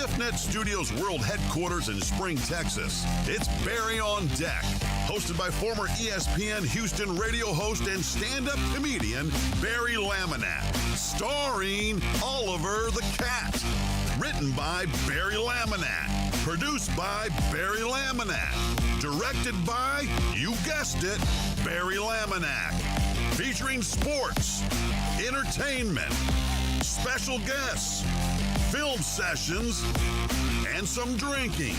StiffNet Studios World Headquarters in Spring, Texas, it's Barry on Deck, hosted by former ESPN Houston radio host and stand-up comedian Barry Laminack, starring Oliver the Cat. Written by Barry Laminack, produced by Barry Laminack, directed by, you guessed it, Barry Laminack, featuring sports, entertainment, special guests, film sessions, and some drinking.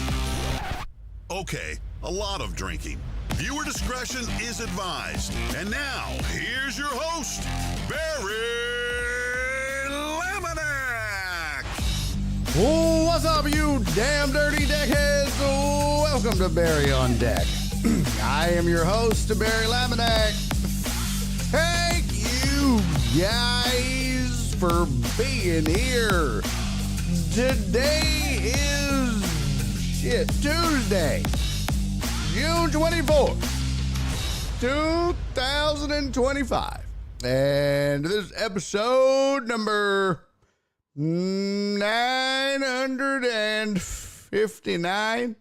Okay, a lot of drinking. Viewer discretion is advised. And now, here's your host, Barry Laminack. What's up, you damn dirty deckheads? Welcome to Barry on Deck. I am your host, Barry Laminack. Thank you guys for being here. Today is Tuesday, June 24th, 2025. And this is episode number 959.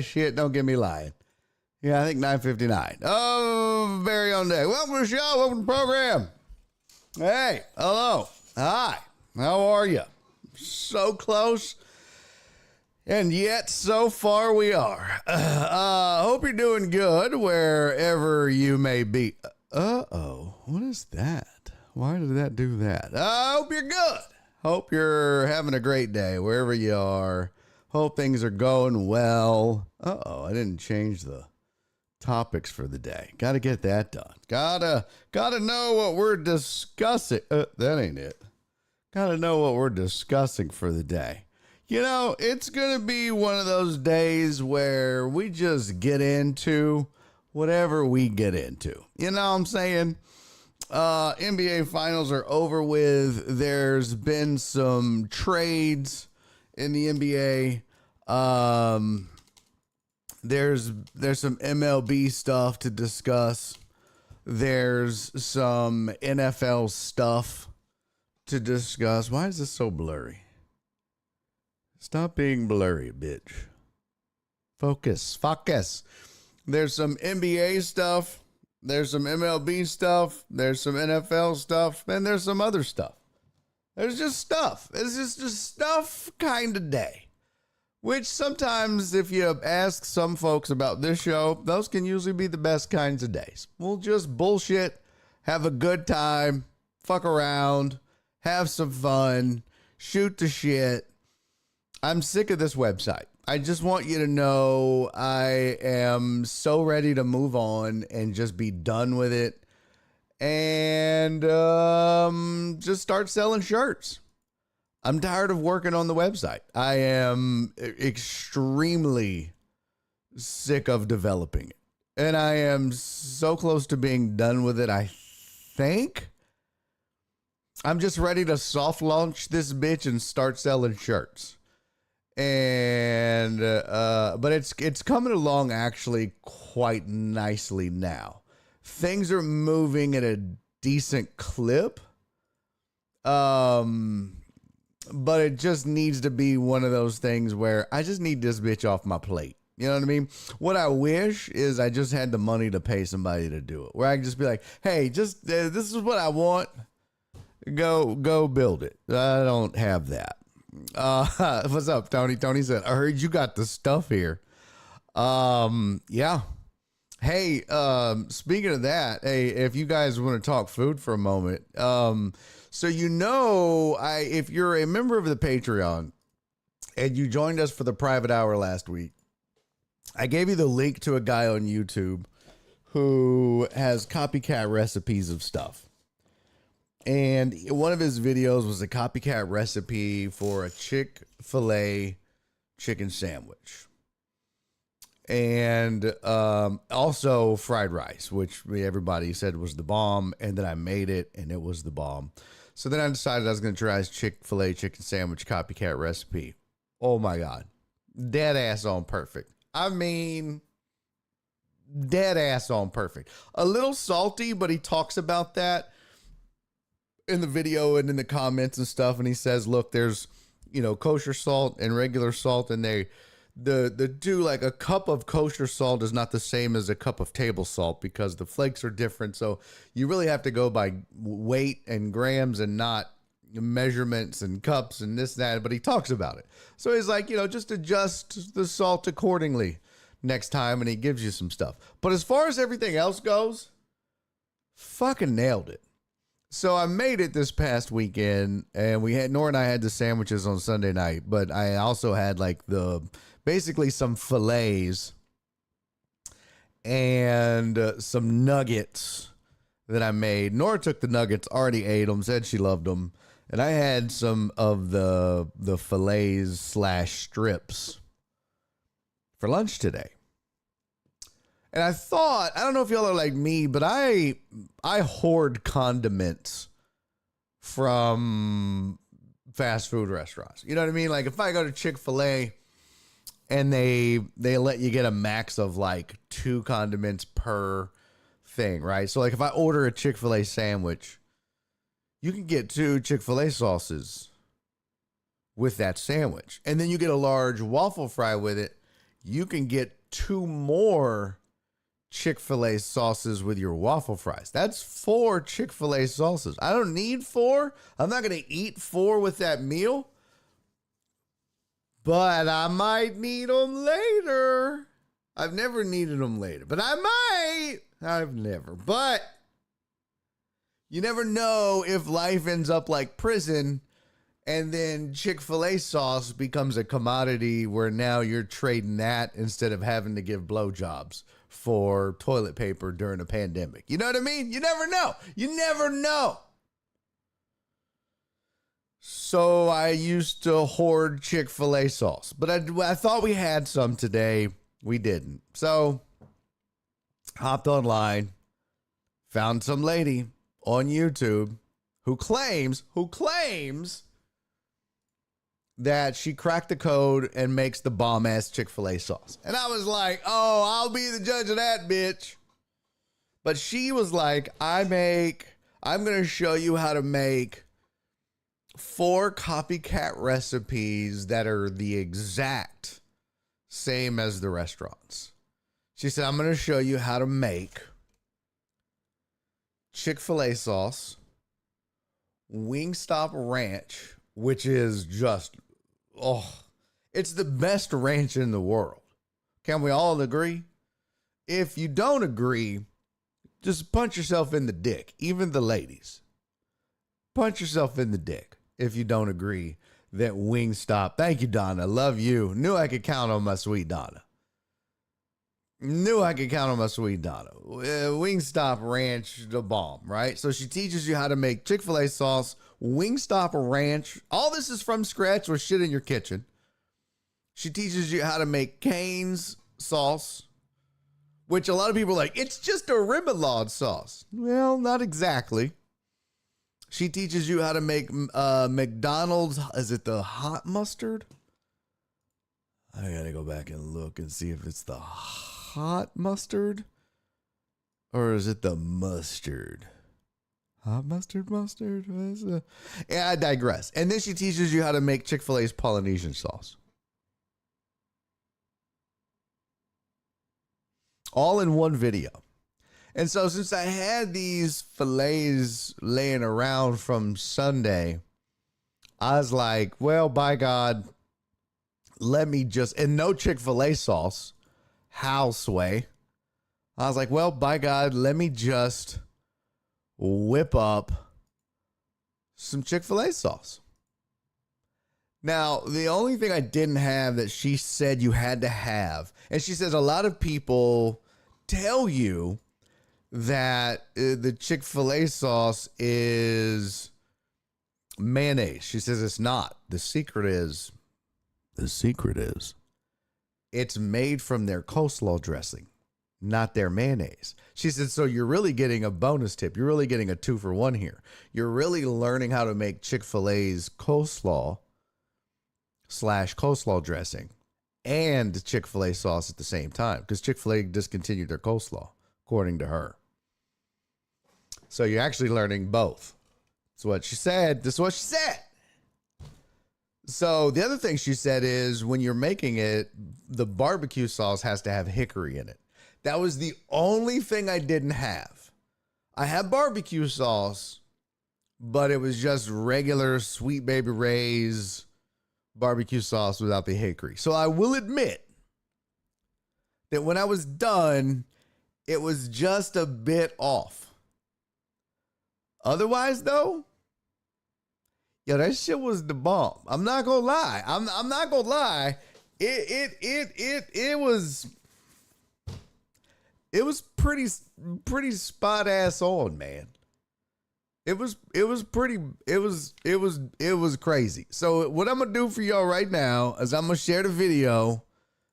Shit, don't get me lying. Yeah, I think 959. Oh, Barry on Deck. Welcome to the show. Welcome to the program. Hey, hello. Hi. How are you? So close. And yet, so far we are. Hope you're doing good wherever you may be. Uh-oh. What is that? Why did that do that? I hope you're good. Hope you're having a great day wherever you are. Hope things are going well. Uh-oh, I didn't change the topics for the day. Got to get that done. Gotta know what we're discussing. That ain't it. Gotta know what we're discussing for the day. You know, it's going to be one of those days where we just get into whatever we get into. You know what I'm saying? NBA finals are over with. There's been some trades in the NBA. There's some MLB stuff to discuss. There's some NFL stuff to discuss. Why is this so blurry? Stop being blurry, bitch. Focus. There's some NBA stuff. There's some MLB stuff. There's some NFL stuff. And there's some other stuff. There's just stuff. It's just stuff kind of day. Which sometimes, if you ask some folks about this show, those can usually be the best kinds of days. We'll just bullshit, have a good time, fuck around, have some fun, shoot the shit. I'm sick of this website. I just want you to know I am so ready to move on and just be done with it and just start selling shirts. I'm tired of working on the website. I am extremely sick of developing it. And I am so close to being done with it, I think. I'm just ready to soft launch this bitch and start selling shirts. And but it's coming along actually quite nicely now. Things are moving at a decent clip. But it just needs to be one of those things where I just need this bitch off my plate. You know what I mean? What I wish is I just had the money to pay somebody to do it. Where I can just be like, hey, just this is what I want. Go build it. I don't have that. What's up, Tony? Tony said, I heard you got the stuff here. Yeah. Hey, speaking of that, hey, if you guys want to talk food for a moment, so you know, if you're a member of the Patreon and you joined us for the private hour last week, I gave you the link to a guy on YouTube who has copycat recipes of stuff. And one of his videos was a copycat recipe for a Chick-fil-A chicken sandwich. And also fried rice, which everybody said was the bomb. And then I made it and it was the bomb. So then I decided I was going to try his Chick-fil-A chicken sandwich copycat recipe. Oh my God. Dead ass on perfect. I mean, dead ass on perfect. A little salty, but he talks about that in the video and in the comments and stuff, and he says, look, there's, kosher salt and regular salt, and the two, like a cup of kosher salt is not the same as a cup of table salt because the flakes are different. So you really have to go by weight and grams and not measurements and cups and this, that, but he talks about it. So he's like, just adjust the salt accordingly next time, and he gives you some stuff. But as far as everything else goes, fucking nailed it. So I made it this past weekend, and Nora and I had the sandwiches on Sunday night, but I also had like basically some fillets and some nuggets that I made. Nora took the nuggets, already ate them, said she loved them. And I had some of the fillets / strips for lunch today. And I thought, I don't know if y'all are like me, but I hoard condiments from fast food restaurants. You know what I mean? Like if I go to Chick-fil-A and they let you get a max of like 2 condiments per thing, right? So like if I order a Chick-fil-A sandwich, you can get 2 Chick-fil-A sauces with that sandwich. And then you get a large waffle fry with it. You can get 2 more Chick-fil-A sauces with your waffle fries. That's 4 Chick-fil-A sauces. I don't need 4. I'm not going to eat 4 with that meal. But I might need them later. I've never needed them later. But I might. I've never. But you never know if life ends up like prison and then Chick-fil-A sauce becomes a commodity where now you're trading that instead of having to give blowjobs for toilet paper during a pandemic. You know what I mean? You never know. You never know. So I used to hoard Chick-fil-A sauce, but I thought we had some today. We didn't. So hopped online, found some lady on YouTube who claims that she cracked the code and makes the bomb ass Chick-fil-A sauce. And I was like, oh, I'll be the judge of that, bitch. But she was like, I'm going to show you how to make 4 copycat recipes that are the exact same as the restaurants. She said, I'm going to show you how to make Chick-fil-A sauce, Wingstop ranch, which is just, it's the best ranch in the world. Can we all agree? If you don't agree, just punch yourself in the dick. Even the ladies. Punch yourself in the dick if you don't agree that Wingstop. Thank you, Donna. Love you. Knew I could count on my sweet Donna. Wingstop ranch, the bomb, right? So she teaches you how to make Chick-fil-A sauce, Wingstop ranch. All this is from scratch with shit in your kitchen. She teaches you how to make Cane's sauce, which a lot of people are like, it's just a remoulade sauce. Well, not exactly. She teaches you how to make McDonald's. Is it the hot mustard? I gotta go back and look and see if it's the hot mustard or is it the mustard? Hot mustard? Yeah, I digress. And then she teaches you how to make Chick-fil-A's Polynesian sauce. All in one video. And so since I had these fillets laying around from Sunday, I was like, well, by God, let me just, and no Chick-fil-A sauce, house way. I was like, well, by God, let me just whip up some Chick-fil-A sauce. Now, the only thing I didn't have that she said you had to have, and she says a lot of people tell you that the Chick-fil-A sauce is mayonnaise. She says it's not. The secret is it's made from their coleslaw dressing, not their mayonnaise. She said, so you're really getting a bonus tip. You're really getting a 2-for-1 here. You're really learning how to make Chick-fil-A's coleslaw / coleslaw dressing and Chick-fil-A sauce at the same time, because Chick-fil-A discontinued their coleslaw, according to her. So you're actually learning both. That's what she said. That's what she said. So the other thing she said is when you're making it, the barbecue sauce has to have hickory in it. That was the only thing I didn't have. I had barbecue sauce, but it was just regular Sweet Baby Ray's barbecue sauce without the hickory. So I will admit that when I was done, it was just a bit off. Otherwise, though, yo, that shit was the bomb. I'm not gonna lie. I'm not gonna lie. It was pretty spot ass on, man. It was crazy. So what I'm gonna do for y'all right now is I'm gonna share the video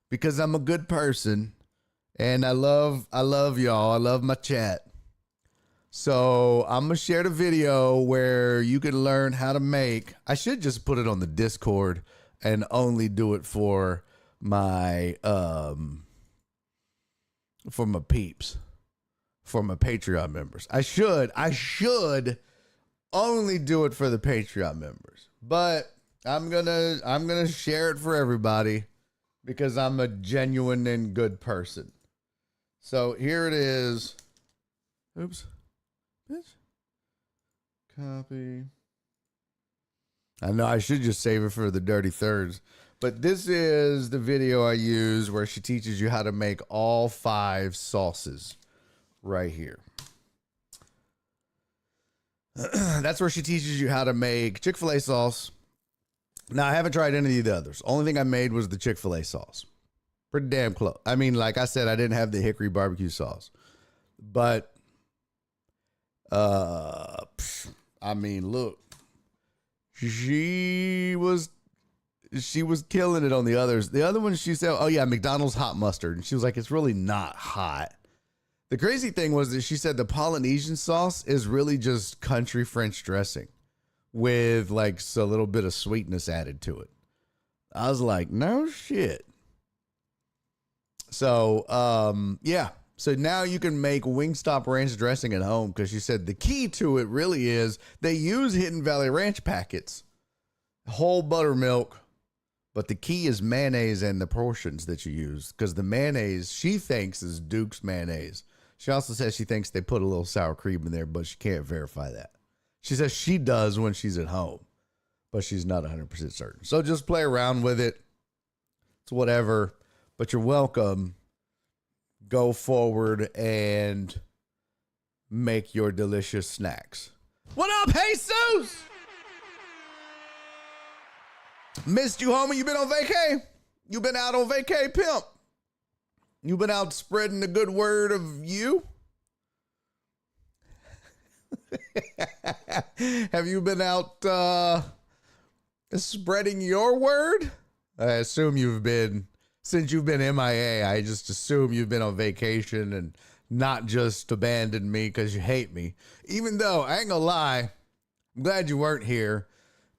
because I'm a good person and I love y'all. I love my chat. So I'm going to share the video where you can learn how to make. I should just put it on the Discord and only do it for my peeps, for my Patreon members. I should only do it for the Patreon members. But I'm going to share it for everybody because I'm a genuine and good person. So here it is. Oops. Bitch. Copy. I know I should just save it for the dirty thirds, but this is the video I use where she teaches you how to make all 5 sauces right here. That's where she teaches you how to make Chick-fil-A sauce. Now, I haven't tried any of the others. Only thing I made was the Chick-fil-A sauce. Pretty damn close. I mean, like I said, I didn't have the hickory barbecue sauce, but I mean, look, she was killing it on the others. The other one, she said, oh yeah, McDonald's hot mustard. And she was like, it's really not hot. The crazy thing was that she said the Polynesian sauce is really just country French dressing with like a little bit of sweetness added to it. I was like, no shit. So, yeah. So now you can make Wingstop ranch dressing at home because she said the key to it really is they use Hidden Valley Ranch packets, whole buttermilk, but the key is mayonnaise and the portions that you use because the mayonnaise she thinks is Duke's mayonnaise. She also says she thinks they put a little sour cream in there, but she can't verify that. She says she does when she's at home, but she's not 100% certain. So just play around with it. It's whatever, but you're welcome. Go forward and make your delicious snacks. What up, Jesus? Missed you, homie. You been on vacay? You been out on vacay, pimp? You been out spreading the good word of you? Have you been out spreading your word? I assume you've been. Since you've been MIA, I just assume you've been on vacation and not just abandoned me because you hate me. Even though, I ain't gonna lie, I'm glad you weren't here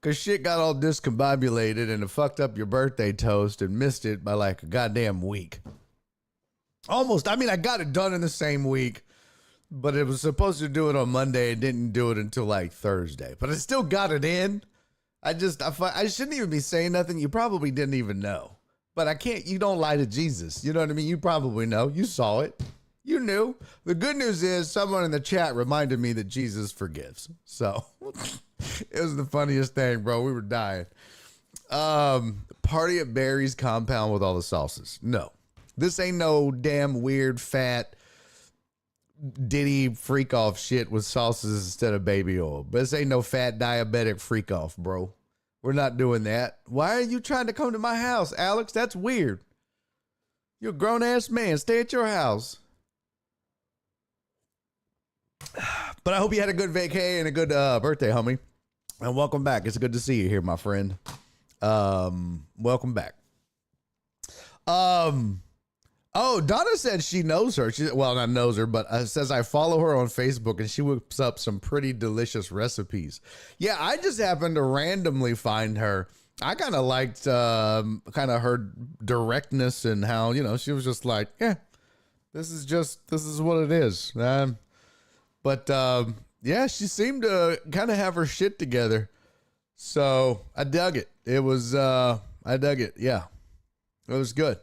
because shit got all discombobulated and it fucked up your birthday toast and missed it by like a goddamn week. Almost. I mean, I got it done in the same week, but it was supposed to do it on Monday and didn't do it until like Thursday. But I still got it in. I shouldn't even be saying nothing. You probably didn't even know. But I can't, you don't lie to Jesus. You know what I mean? You probably know. You saw it. You knew. The good news is someone in the chat reminded me that Jesus forgives. So it was the funniest thing, bro. We were dying. Party at Barry's compound with all the sauces. No, this ain't no damn weird, fat, Diddy freak off shit with sauces instead of baby oil. But this ain't no fat diabetic freak off, bro. We're not doing that. Why are you trying to come to my house, Alex? That's weird. You're a grown-ass man. Stay at your house. But I hope you had a good vacay and a good birthday, homie. And welcome back. It's good to see you here, my friend. Welcome back. Oh, Donna said she knows her. Well, not knows her, but says I follow her on Facebook and she whips up some pretty delicious recipes. Yeah, I just happened to randomly find her. I kind of liked kind of her directness and how, you know, she was just like, yeah, this is what it is. But yeah, she seemed to kind of have her shit together. So I dug it. I dug it. Yeah, it was good.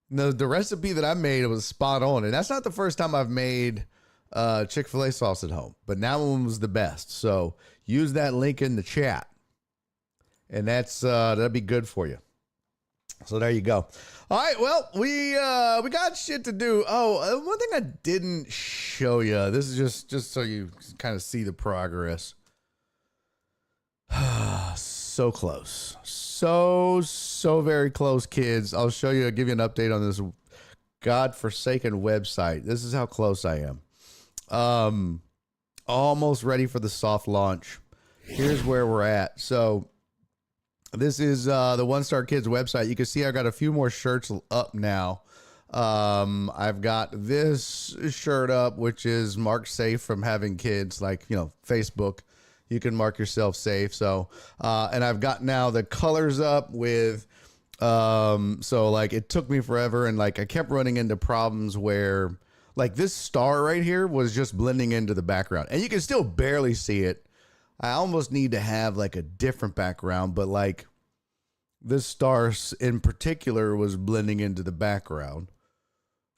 The recipe that I made, it was spot on. And that's not the first time I've made Chick-fil-A sauce at home, but that one was the best. So use that link in the chat, and that'll be good for you. So there you go. All right, well, we got shit to do. Oh, one thing I didn't show you. This is just so you kind of see the progress. So close. So very close, kids. I'll show you, give you an update on this godforsaken website. This is how close I am. Almost ready for the soft launch. Here's where we're at. So this is the One Star Kids website. You can see I got a few more shirts up now. I've got this shirt up, which is marked safe from having kids, like, Facebook. You can mark yourself safe. So, and I've got now the colors up with, so like it took me forever. And like, I kept running into problems where like this star right here was just blending into the background and you can still barely see it. I almost need to have like a different background, but like this star in particular was blending into the background.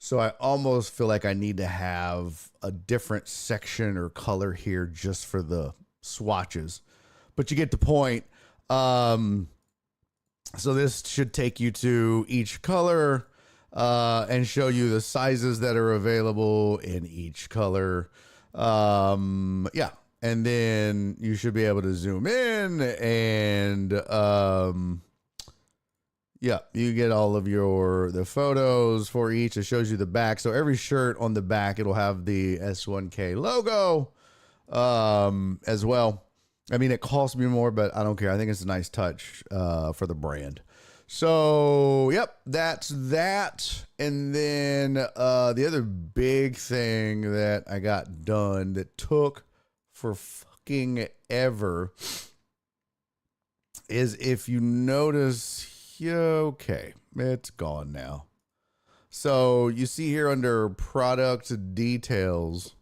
So I almost feel like I need to have a different section or color here just for the swatches, but you get the point. So this should take you to each color and show you the sizes that are available in each color. Yeah. And then you should be able to zoom in and, yeah, you get all of the photos for each. It shows you the back. So every shirt on the back, it'll have the S1K logo, as well. I mean, it costs me more, but I don't care. I think it's a nice touch, for the brand. So, yep, that's that. And then, the other big thing that I got done that took for fucking ever is, if you notice, okay, it's gone now. So you see here under product details,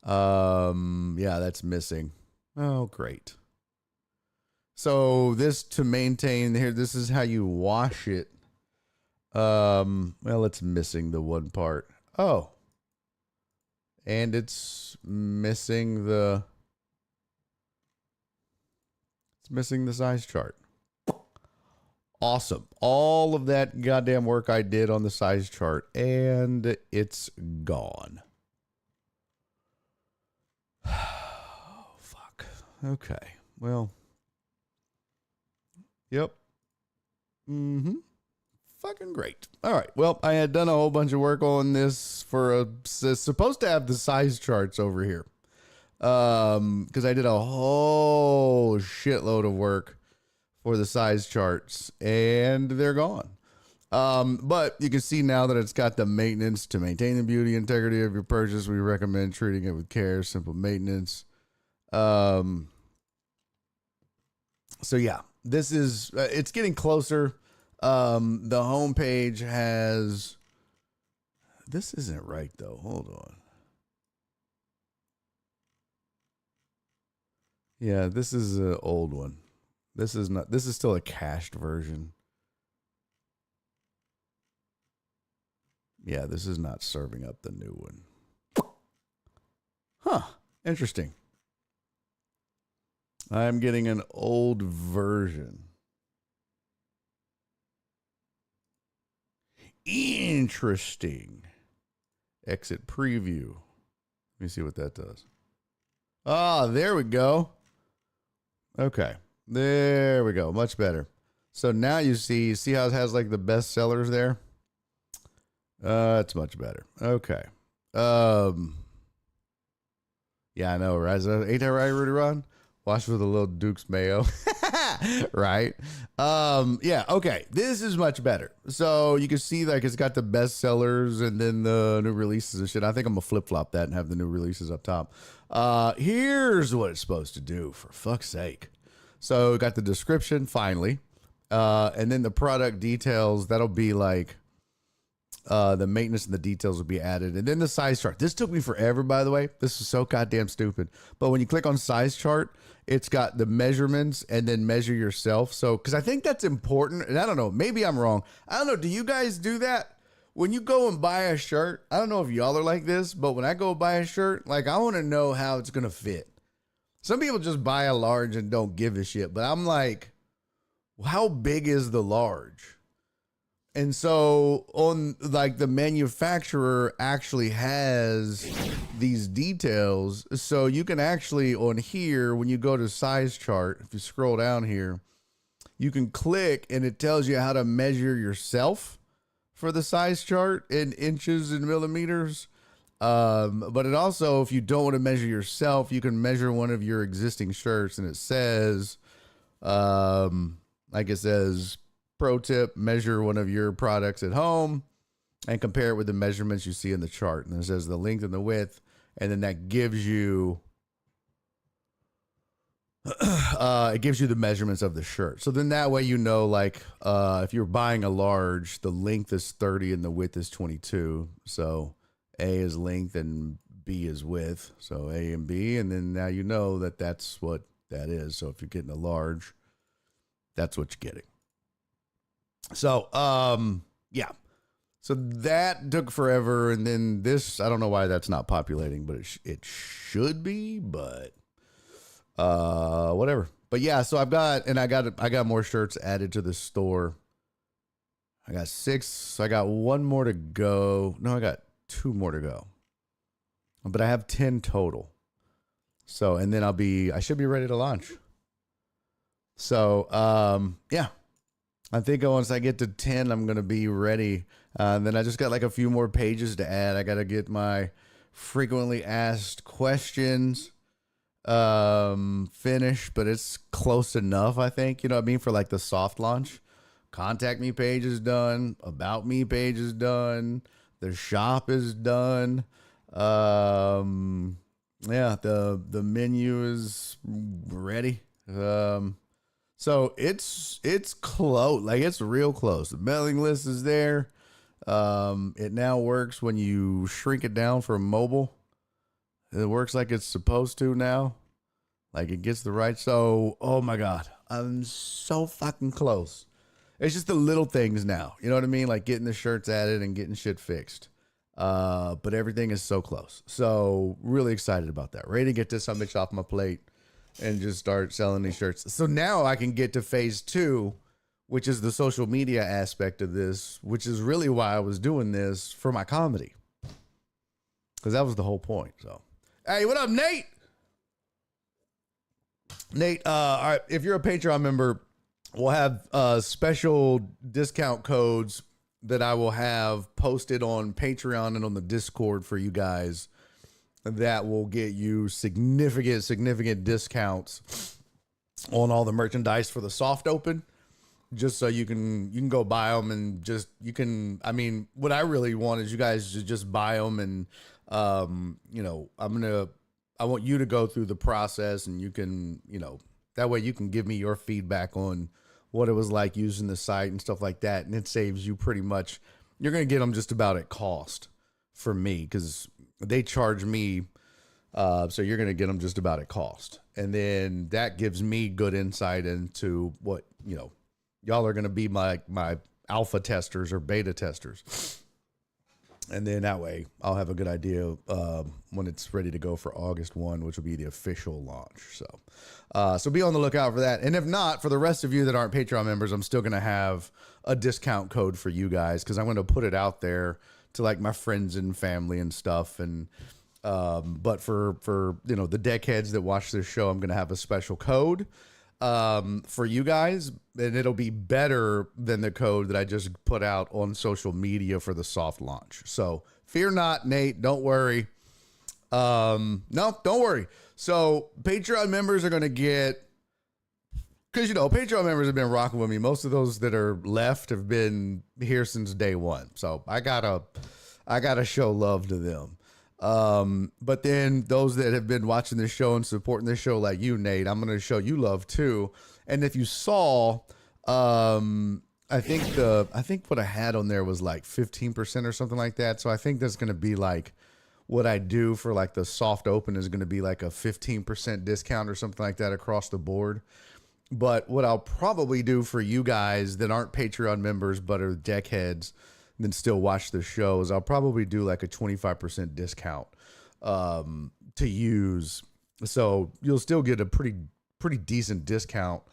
yeah, that's missing. Oh, great. So this, to maintain here, this is how you wash it. Well, it's missing the one part. Oh, and it's missing the size chart. Awesome. All of that goddamn work I did on the size chart, and it's gone. Oh, fuck. Okay. Well. Yep. Fucking great. All right. Well, I had done a whole bunch of work on this it's supposed to have the size charts over here. Because I did a whole shitload of work for the size charts, and they're gone. But you can see now that it's got the maintenance to maintain the beauty integrity of your purchase. We recommend treating it with care, simple maintenance. So yeah, this is, it's getting closer. The homepage has, this isn't right though. Hold on. Yeah, this is an old one. This is not, this is still a cached version. Yeah, this is not serving up the new one. Huh. Interesting. I'm getting an old version. Interesting. Exit preview. Let me see what that does. Ah, there we go. Okay. There we go. Much better. So now you see how it has like the best sellers there? It's much better. Okay. Yeah, I know, right? Ain't that right, Rudy Ron? Wash with a little Duke's mayo. Right? Yeah, okay. This is much better. So you can see like it's got the best sellers and then the new releases and shit. I think I'm gonna flip-flop that and have the new releases up top. Here's what it's supposed to do, for fuck's sake. So we got the description finally. And then the product details, that'll be like the maintenance and the details will be added. And then the size chart. This took me forever, by the way. This is so goddamn stupid. But when you click on size chart, it's got the measurements and then measure yourself. So, because I think that's important. And I don't know, maybe I'm wrong. I don't know. Do you guys do that? When you go and buy a shirt, I don't know if y'all are like this, but when I go buy a shirt, like I want to know how it's going to fit. Some people just buy a large and don't give a shit. But I'm like, how big is the large? And so on like the manufacturer actually has these details. So you can actually on here, when you go to size chart, if you scroll down here, you can click and it tells you how to measure yourself for the size chart in inches and millimeters. But it also, if you don't want to measure yourself, you can measure one of your existing shirts and it says, like it says, pro tip, measure one of your products at home and compare it with the measurements you see in the chart. And it says the length and the width. And then that gives you, it gives you the measurements of the shirt. So then that way, you know, like, if you're buying a large, the length is 30 and the width is 22. So A is length and B is width. So A and B. And then now you know that that's what that is. So if you're getting a large, that's what you're getting. So, yeah. So that took forever. And then this, I don't know why that's not populating, but it should be, but, whatever. But yeah, so I got more shirts added to the store. I got 6. So I got 1 more to go. No, I got 2 more to go, but I have 10 total. So, and then I should be ready to launch. So, yeah. I think once I get to 10, I'm going to be ready. Then I just got like a few more pages to add. I got to get my frequently asked questions finished, but it's close enough, I think. You know what I mean? For like the soft launch. Contact me page is done. About me page is done. The shop is done. Yeah, the menu is ready. So it's close, like it's real close. The mailing list is there. It now works when you shrink it down for mobile. It works like it's supposed to now. Like it gets the right. So, oh my God, I'm so fucking close. It's just the little things now. You know what I mean? Like getting the shirts added and getting shit fixed. But everything is so close. So really excited about that. Ready to get this bitch off my plate and just start selling these shirts. So now I can get to phase 2, which is the social media aspect of this, which is really why I was doing this for my comedy. Because that was the whole point. So, hey, what up, Nate? Nate, all right, if you're a Patreon member, we'll have special discount codes that I will have posted on Patreon and on the Discord for you guys that will get you significant discounts on all the merchandise for the soft open, just so you can go buy them and just, you can, I mean, what I really want is you guys to just buy them and, you know, I want you to go through the process and you can, you know, that way you can give me your feedback on what it was like using the site and stuff like that. And it saves you pretty much, you're going to get them just about at cost for me, because they charge me. So you're going to get them just about at cost. And then that gives me good insight into what, you know, y'all are going to be my alpha testers or beta testers. And then that way I'll have a good idea when it's ready to go for August 1, which will be the official launch. So be on the lookout for that. And if not, for the rest of you that aren't Patreon members, I'm still going to have a discount code for you guys, because I'm going to put it out there to like my friends and family and stuff. And but for you know, the deckheads that watch this show, I'm going to have a special code for you guys, and it'll be better than the code that I just put out on social media for the soft launch. So fear not, Nate, don't worry. No, don't worry. So Patreon members are going to get, because, you know, Patreon members have been rocking with me. Most of those that are left have been here since day one. So I gotta show love to them. But then those that have been watching this show and supporting this show, like you, Nate, I'm going to show you love too. And if you saw, I think what I had on there was like 15% or something like that. So I think that's going to be like what I do for like the soft open is going to be like a 15% discount or something like that across the board. But what I'll probably do for you guys that aren't Patreon members but are deck heads and then still watch the shows, I'll probably do like a 25% discount to use. So you'll still get a pretty decent discount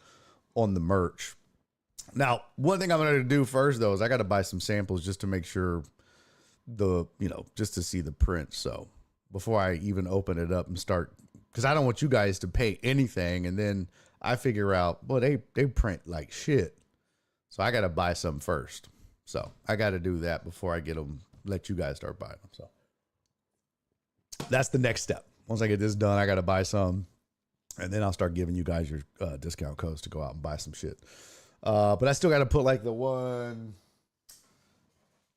on the merch. Now, one thing I'm going to do first, though, is I got to buy some samples just to make sure just to see the print. So before I even open it up and start, because I don't want you guys to pay anything. And then I figure out, well, they print like shit. So I got to buy some first. So I got to do that before I get them, let you guys start buying them. So that's the next step. Once I get this done, I got to buy some. And then I'll start giving you guys your discount codes to go out and buy some shit. But I still got to put like the one,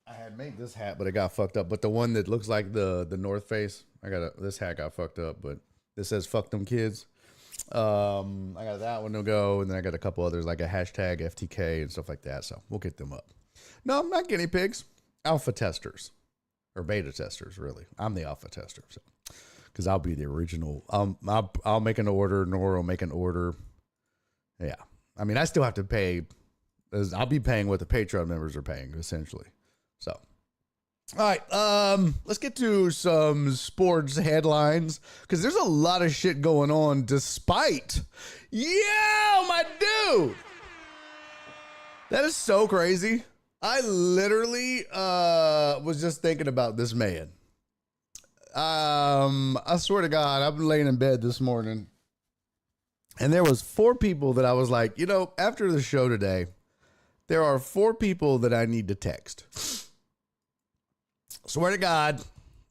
I had made this hat, but it got fucked up. But the one that looks like the North Face, this hat got fucked up, but this says fuck them kids. I got that one to go. And then I got a couple others like a hashtag FTK and stuff like that. So we'll get them up. No, I'm not guinea pigs, alpha testers or beta testers. Really. I'm the alpha tester. So, cause I'll be the original. I'll make an order. Nora will make an order. Yeah. I mean, I still have to pay. I'll be paying what the Patreon members are paying, essentially. So, all right, let's get to some sports headlines because there's a lot of shit going on. Despite, my dude, that is so crazy. I literally was just thinking about this man. I swear to God, I've been laying in bed this morning. And there was 4 people that I was like, after the show today, there are 4 people that I need to text. Swear to God,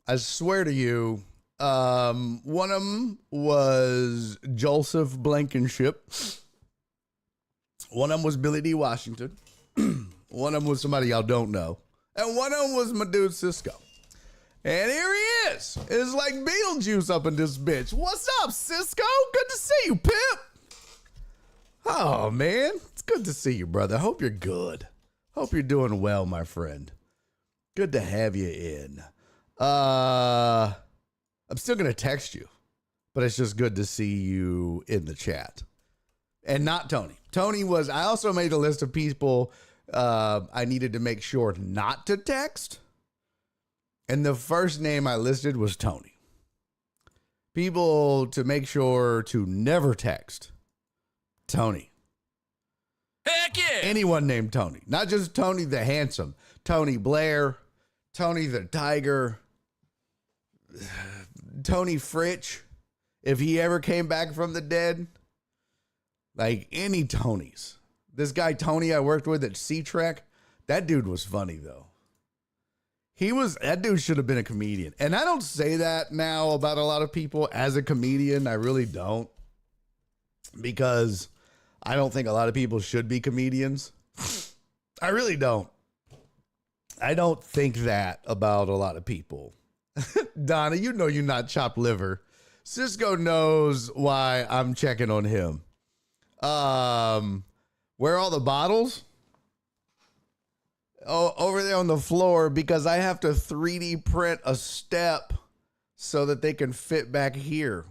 I swear to you, one of them was Joseph Blankenship. One of them was Billy D. Washington. One of them was somebody y'all don't know. And one of them was my dude Cisco. And here he is. It's like Beetlejuice up in this bitch. What's up, Cisco? Good to see you, Pip. Oh, man. It's good to see you, brother. Hope you're good. Hope you're doing well, my friend. Good to have you in. I'm still going to text you, but it's just good to see you in the chat. And not Tony. I also made a list of people I needed to make sure not to text. And the first name I listed was Tony. People to make sure to never text. Tony. Heck yeah! Anyone named Tony. Not just Tony the handsome. Tony Blair. Tony the Tiger. Tony Fritch. If he ever came back from the dead. Like any Tonys. This guy Tony I worked with at C-Trek. That dude was funny though. That dude should have been a comedian. And I don't say that now about a lot of people as a comedian. I really don't. Because I don't think a lot of people should be comedians. I really don't. I don't think that about a lot of people. Donna, you know you're not chopped liver. Cisco knows why I'm checking on him. Where are all the bottles? Oh, over there on the floor because I have to 3D print a step so that they can fit back here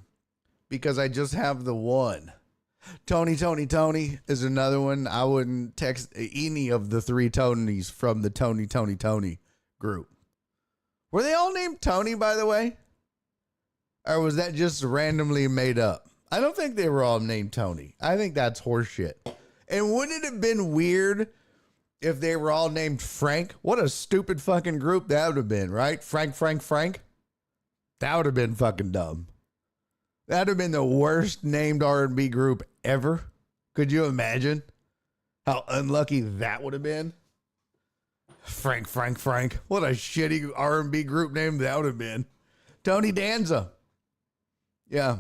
because I just have the one. Tony is another one. I wouldn't text any of the 3 Tonys from the Tony group. Were they all named Tony, by the way? Or was that just randomly made up? I don't think they were all named Tony. I think that's horseshit. And wouldn't it have been weird if they were all named Frank? What a stupid fucking group that would have been, right? Frank. That would have been fucking dumb. That would have been the worst named R&B group ever. Could you imagine how unlucky that would have been? Frank. What a shitty R&B group name that would have been. Tony Danza. Yeah.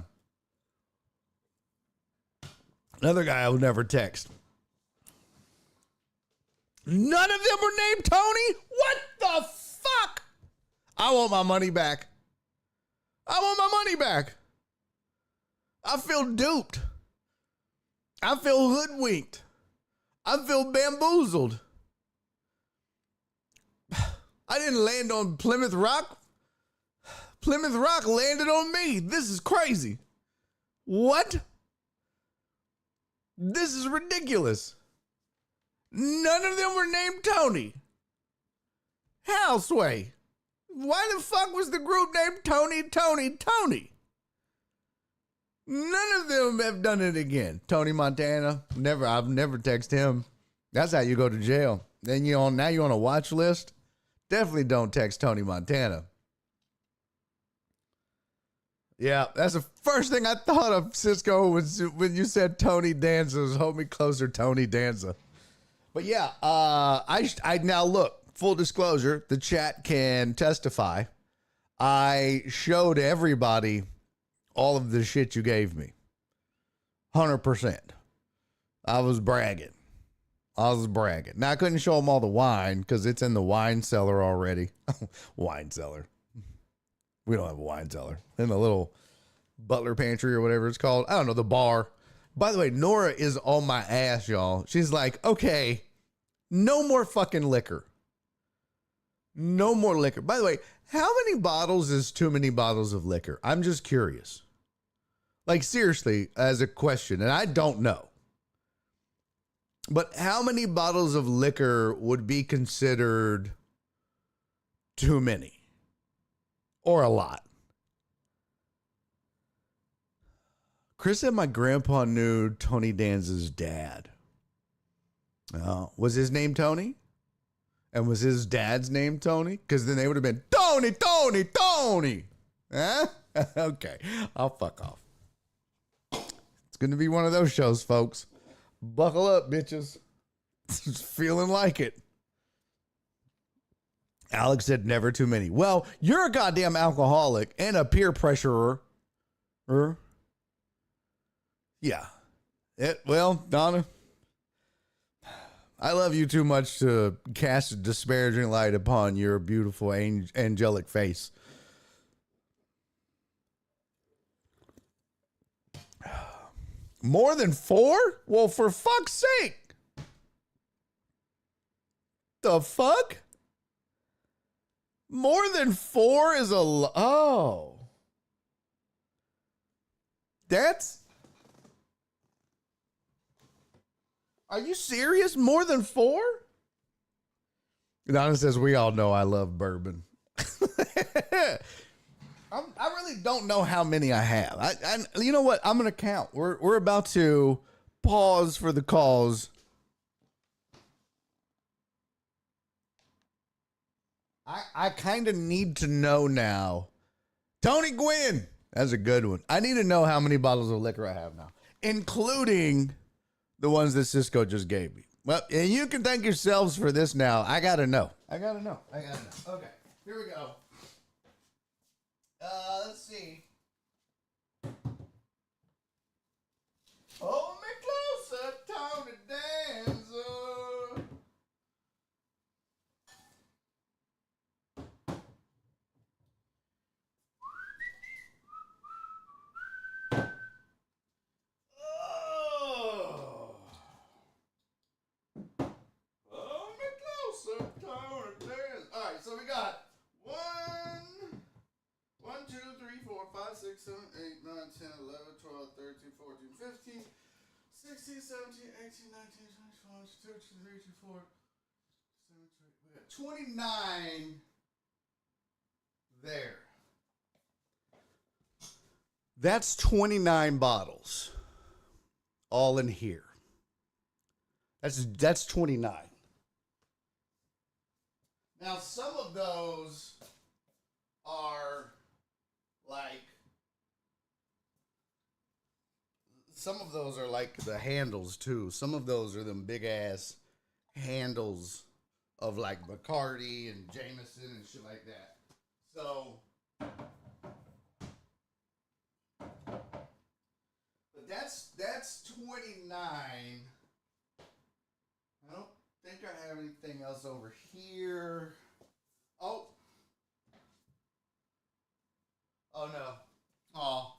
Another guy I would never text. None of them were named Tony? What the fuck? I want my money back. I feel duped. I feel hoodwinked. I feel bamboozled. I didn't land on Plymouth Rock. Plymouth Rock landed on me. This is crazy. What? This is ridiculous. None of them were named Tony. Houseway. Why the fuck was the group named Tony? None of them have done it again. Tony Montana, I've never texted him. That's how you go to jail. Then now you're on a watch list. Definitely don't text Tony Montana. Yeah, that's the first thing I thought of, Cisco, was when you said Tony Danza. Was Hold Me Closer, Tony Danza. But yeah, I now look, full disclosure, the chat can testify. I showed everybody all of the shit you gave me. 100%. I was bragging. Now, I couldn't show them all the wine because it's in the wine cellar already. Wine cellar. We don't have a wine cellar. In the little butler pantry or whatever it's called. I don't know, the bar. By the way, Nora is on my ass, y'all. She's like, okay, no more fucking liquor. No more liquor. By the way, how many bottles is too many bottles of liquor? I'm just curious. Like, seriously, as a question, and I don't know. But how many bottles of liquor would be considered too many? Or a lot? Chris said my grandpa knew Tony Danza's dad. Was his name Tony? And was his dad's name Tony? Because then they would have been Tony. Huh? Okay, I'll fuck off. It's going to be one of those shows, folks. Buckle up, bitches. Feeling like it. Alex said never too many. Well, you're a goddamn alcoholic and a peer pressurer. Yeah. Well, Donna, I love you too much to cast a disparaging light upon your beautiful angelic face. More than 4? Well, for fuck's sake. The fuck? More than 4 is a... Oh. That's... Are you serious? More than 4? Donna says, we all know I love bourbon. I really don't know how many I have. I you know what? I'm going to count. We're about to pause for the cause. I kind of need to know now. Tony Gwynn. That's a good one. I need to know how many bottles of liquor I have now, including the ones that Cisco just gave me. Well, and you can thank yourselves for this now. I got to know. Okay, here we go. Let's see. Hold me closer, Tony Danza. Oh. Hold me closer, Tony Danza. All right, so we got 1, 2, 3, 4, 5, 6, 7, 8, 9, 10, 11, 12, 13, 14, 15, 16, 17, 18, 19, 20, 21, 22, 23, 24, 29 there. That's 29 bottles all in here. That's 29. Now, some of those are like the handles too. Some of those are them big ass handles of like Bacardi and Jameson and shit like that. So, but that's 29. I don't think I have anything else over here. Oh no. Oh,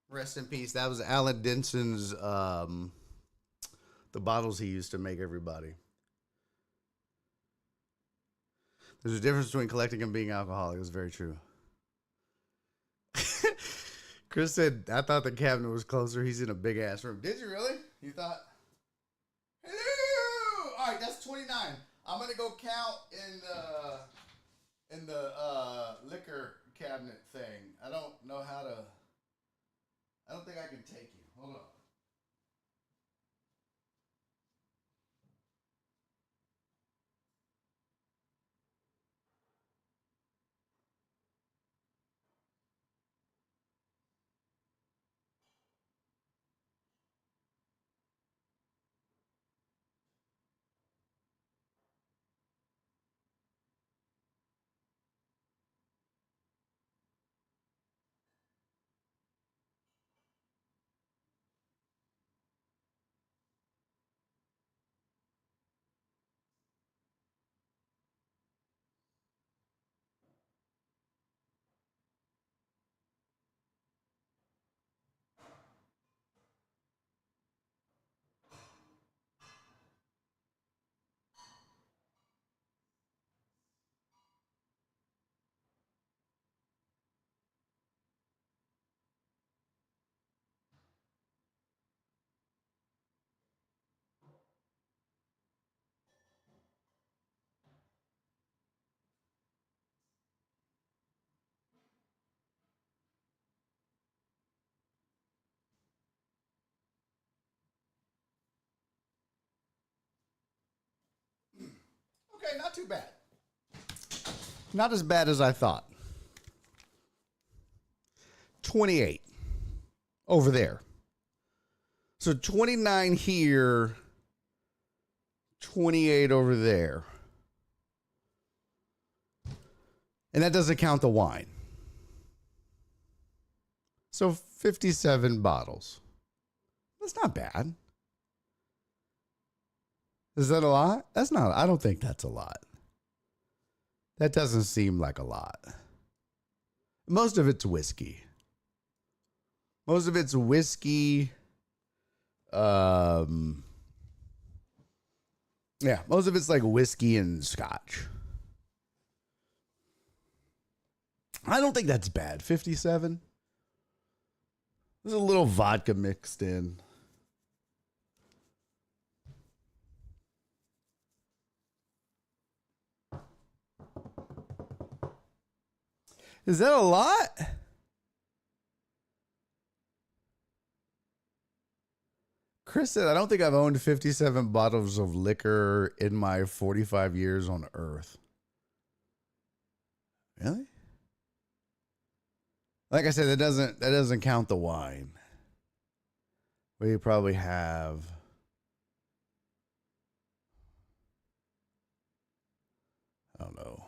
rest in peace. That was Alan Denson's, the bottles he used to make everybody. There's a difference between collecting and being alcoholic. It's very true. Chris said, I thought the cabinet was closer. He's in a big ass room. Did you really? You thought? Hello! All right, that's 29. I'm going to go count in the liquor cabinet thing. I don't know how to. I don't think I can take you. Hold on. Okay, not too bad. Not as bad as I thought. 28 over there. So 29 here, 28 over there. And that doesn't count the wine. So 57 bottles. That's not bad. Is that a lot? That's not, I don't think that's a lot. That doesn't seem like a lot. Most of it's whiskey. Most of it's whiskey. Yeah, most of it's like whiskey and scotch. I don't think that's bad. 57. There's a little vodka mixed in. Is that a lot? Chris said, I don't think I've owned 57 bottles of liquor in my 45 years on Earth. Really? Like I said, that doesn't count the wine. We probably have I don't know,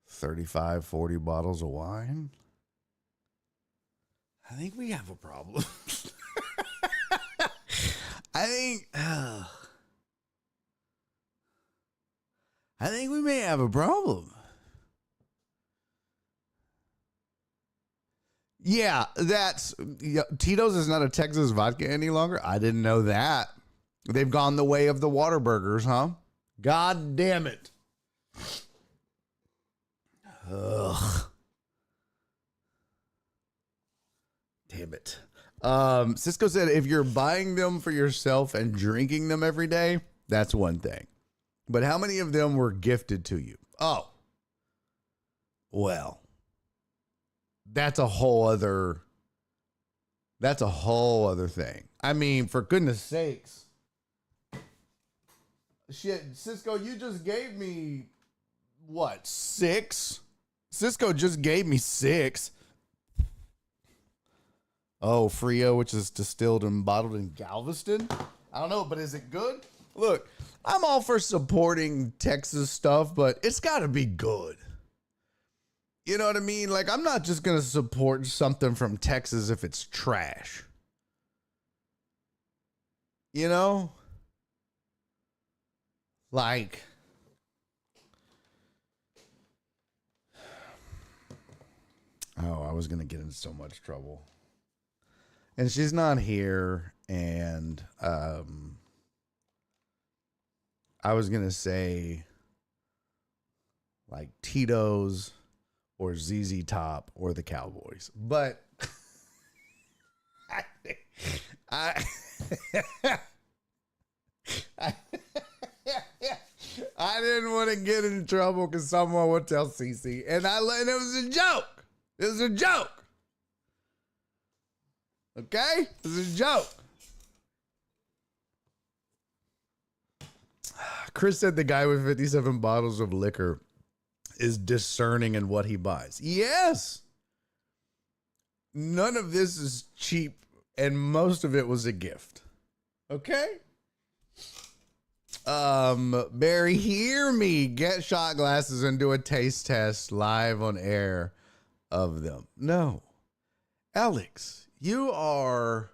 35, 40 bottles of wine. I think we have a problem. I think we may have a problem. Yeah, Tito's is not a Texas vodka any longer. I didn't know that. They've gone the way of the Whataburgers, huh? God damn it. Ugh. Damn it. Cisco said if you're buying them for yourself and drinking them every day, that's one thing. But how many of them were gifted to you? Oh. Well. That's a whole other thing. I mean, for goodness sakes. Shit, Cisco, you just gave me what, 6? Cisco just gave me 6. Oh, Frio, which is distilled and bottled in Galveston. I don't know, but is it good? Look, I'm all for supporting Texas stuff, but it's got to be good. You know what I mean? Like, I'm not just going to support something from Texas if it's trash. You know? Like, oh, I was going to get in so much trouble. And she's not here, and I was going to say, like Tito's or ZZ Top or the Cowboys. But I didn't want to get in trouble because someone would tell Cece, and it was a joke. It was a joke. Okay? It was a joke. Chris said the guy with 57 bottles of liquor is discerning in what he buys. Yes. None of this is cheap, and most of it was a gift. Okay? Barry, hear me. Get shot glasses and do a taste test live on air of them. No. Alex, you are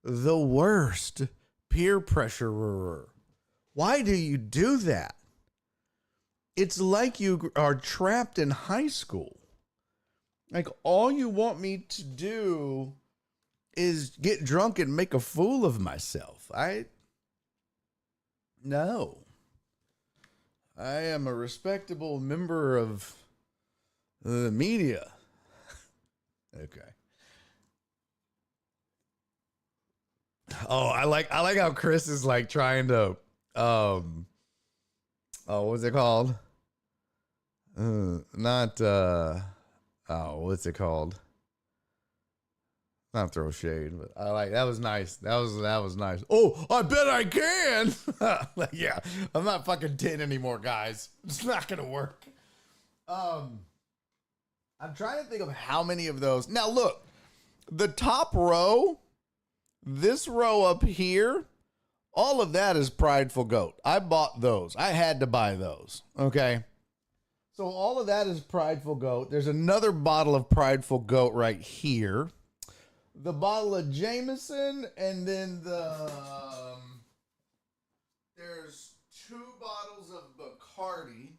the worst peer pressurer. Why do you do that? It's like you are trapped in high school. Like, all you want me to do is get drunk and make a fool of myself. No. I am a respectable member of the media. Okay. Oh, I like how Chris is like trying to what's it called? What's it called? Not throw shade, but I like that was nice. That was nice. Oh, I bet I can. Like, yeah, I'm not fucking 10 anymore, guys. It's not gonna work. I'm trying to think of how many of those. Now look, the top row, this row up here, all of that is Prideful Goat. I bought those. I had to buy those. Okay. So all of that is Prideful Goat. There's another bottle of Prideful Goat right here. The bottle of Jameson, and then there's 2 bottles of Bacardi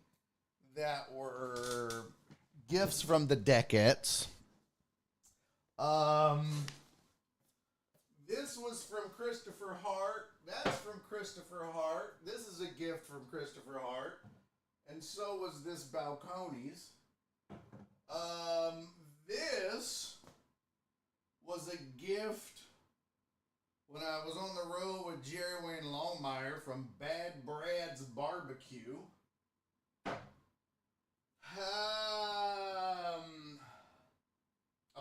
that were gifts from the Deckettes. This was from Christopher Hart. That's from Christopher Hart. This is a gift from Christopher Hart. And so was this Balcones. This was a gift when I was on the road with Jerry Wayne Longmire from Bad Brad's Barbecue. I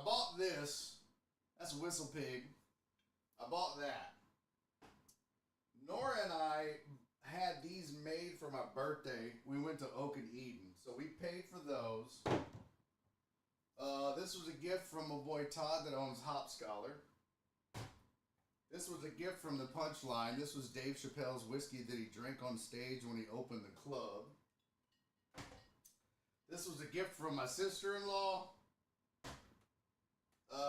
bought this. That's Whistle Pig. I bought that. Nora and I had these made for my birthday. We went to Oak and Eden, so we paid for those. This was a gift from my boy Todd that owns Hop Scholar. This was a gift from the Punchline. This was Dave Chappelle's whiskey that he drank on stage when he opened the club. This was a gift from my sister-in-law. Did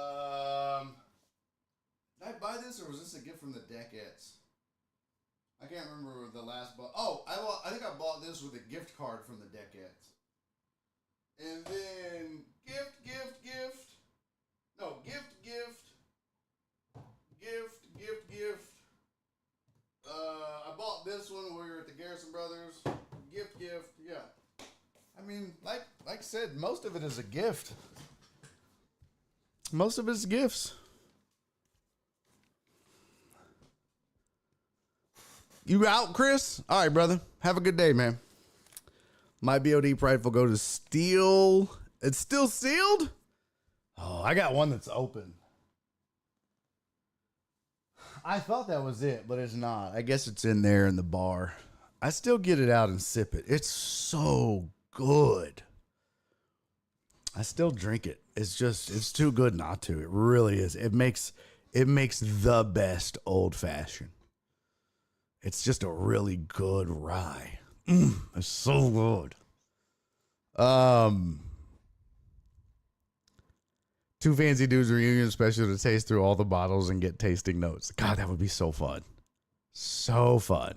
I buy this, or was this a gift from the Deckettes? I can't remember the last bought. Oh, I think I bought this with a gift card from the Deckettes. And then gift. No, gift. I bought this one when we were at the Garrison Brothers. Gift, yeah. I mean, like I said, most of it is a gift. Most of it's gifts. You out, Chris? All right, brother. Have a good day, man. My BOD Prideful Goat is still... It's still sealed? Oh, I got one that's open. I thought that was it, but it's not. I guess it's in there in the bar. I still get it out and sip it. It's so good. I still drink it. It's too good not to. It really is. It makes the best old fashioned. It's just a really good rye. It's so good. Two Fancy Dudes reunion special to taste through all the bottles and get tasting notes. God, that would be so fun. So fun.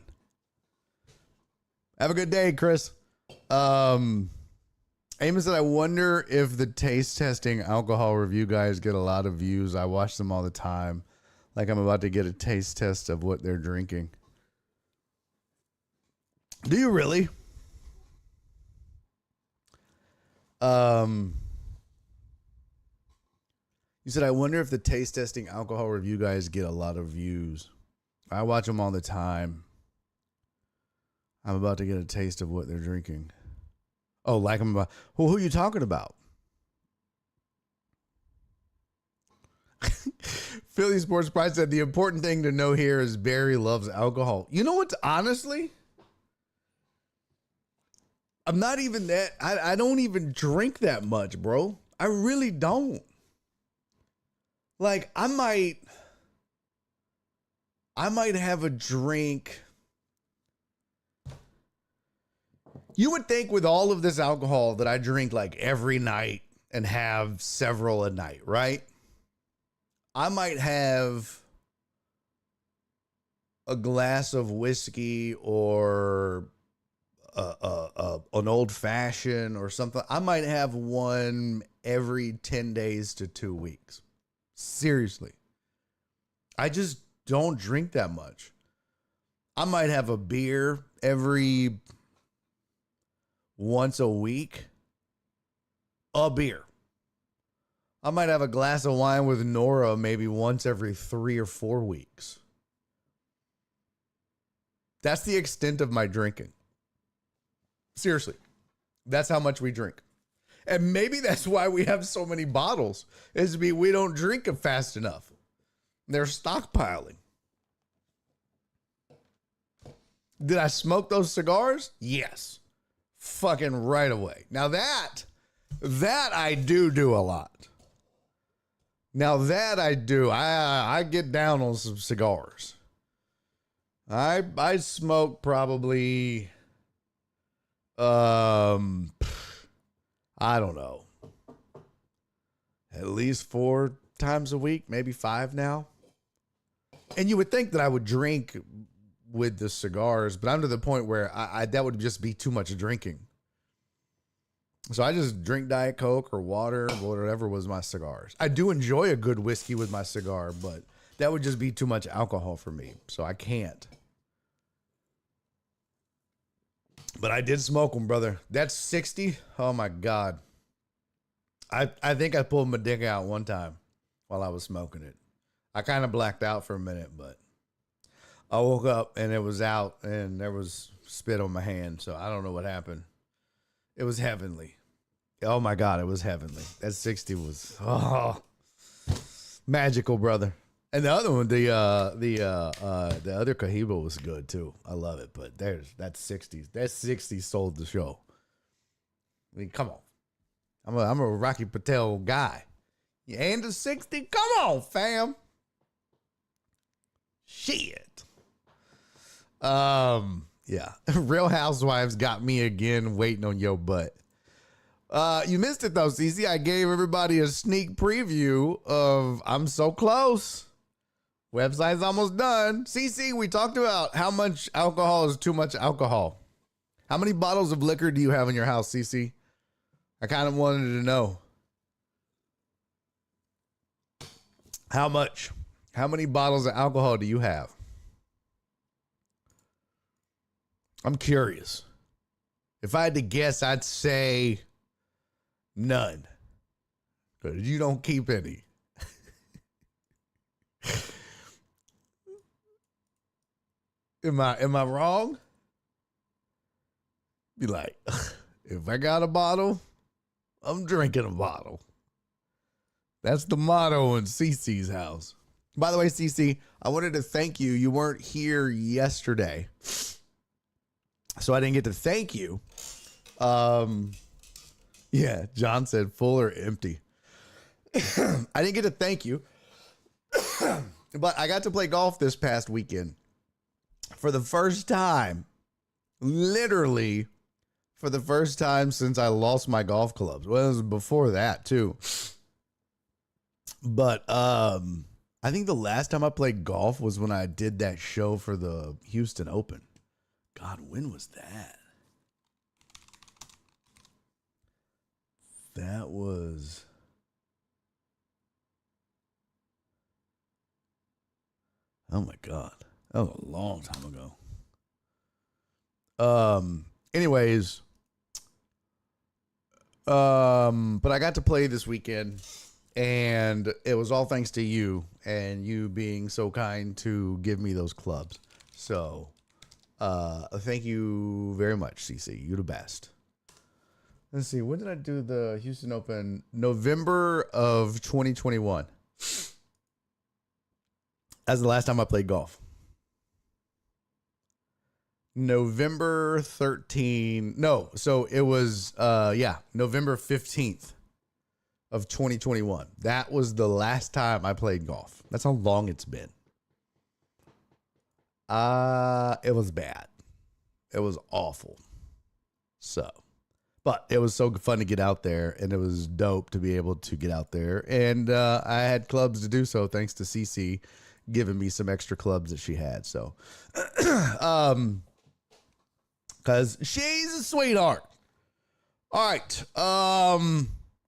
Have a good day, Chris. Amos said, I wonder if the taste testing alcohol review guys get a lot of views. I watch them all the time. Like I'm about to get a taste test of what they're drinking. Do you really? You said, I wonder if the taste testing alcohol review guys get a lot of views. I watch them all the time. I'm about to get a taste of what they're drinking. Oh, like them about. Well, who are you talking about? Philly Sports Pride said the important thing to know here is Barry loves alcohol. You know what? Honestly, I'm not even that. I don't even drink that much, bro. I really don't. Like, I might have a drink. You would think with all of this alcohol that I drink like every night and have several a night, right? I might have a glass of whiskey or an old fashioned or something. I might have one every 10 days to 2 weeks. Seriously. I just don't drink that much. I might have a beer every once a week. A beer. I might have a glass of wine with Nora maybe once every 3 or 4 weeks. That's the extent of my drinking. Seriously. That's how much we drink. And maybe that's why we have so many bottles, is we don't drink it fast enough. They're stockpiling. Did I smoke those cigars? Yes. Fucking right away. Now that I do a lot. Now that I do, I get down on some cigars. I smoke probably, I don't know, at least 4 times a week, maybe 5 now. And you would think that I would drink with the cigars, but I'm to the point where I that would just be too much drinking. So I just drink Diet Coke or water, whatever was my cigars. I do enjoy a good whiskey with my cigar, but that would just be too much alcohol for me. So I can't. But I did smoke them, brother. That's 60. Oh my God. I think I pulled my dick out one time while I was smoking it. I kind of blacked out for a minute, but I woke up and it was out and there was spit on my hand. So I don't know what happened. It was heavenly. Oh my God, it was heavenly. That 60 was magical, brother. And the other one, the other Cohiba was good too. I love it, but that's 60s. That 60 sold the show. I mean, come on. I'm a Rocky Patel guy. And the 60, come on, fam. Shit. Yeah. Real Housewives got me again waiting on your butt. You missed it though, CC. I gave everybody a sneak preview of I'm So Close. Website's almost done. CC, we talked about how much alcohol is too much alcohol. How many bottles of liquor do you have in your house, CC? I kind of wanted to know. How much? How many bottles of alcohol do you have? I'm curious. If I had to guess, I'd say none. Because you don't keep any. Am I wrong? Be like, if I got a bottle, I'm drinking a bottle. That's the motto in CC's house. By the way, CC, I wanted to thank you. You weren't here yesterday, so I didn't get to thank you. Yeah, John said full or empty. I didn't get to thank you, but I got to play golf this past weekend for the first time, literally for the first time since I lost my golf clubs. Well, it was before that too. But I think the last time I played golf was when I did that show for the Houston Open. God, when was that? That was... Oh my God. That was a long time ago. Anyways, But I got to play this weekend, and it was all thanks to you and you being so kind to give me those clubs. So, thank you very much, CC. You're the best. Let's see. When did I do the Houston Open? November of 2021. That's the last time I played golf. November 13. No, so it was November 15th of 2021. That was the last time I played golf. That's how long it's been. It was bad. It was awful. So, but it was so fun to get out there, and it was dope to be able to get out there. And I had clubs to do so thanks to Cece giving me some extra clubs that she had. So, because she's a sweetheart. All right.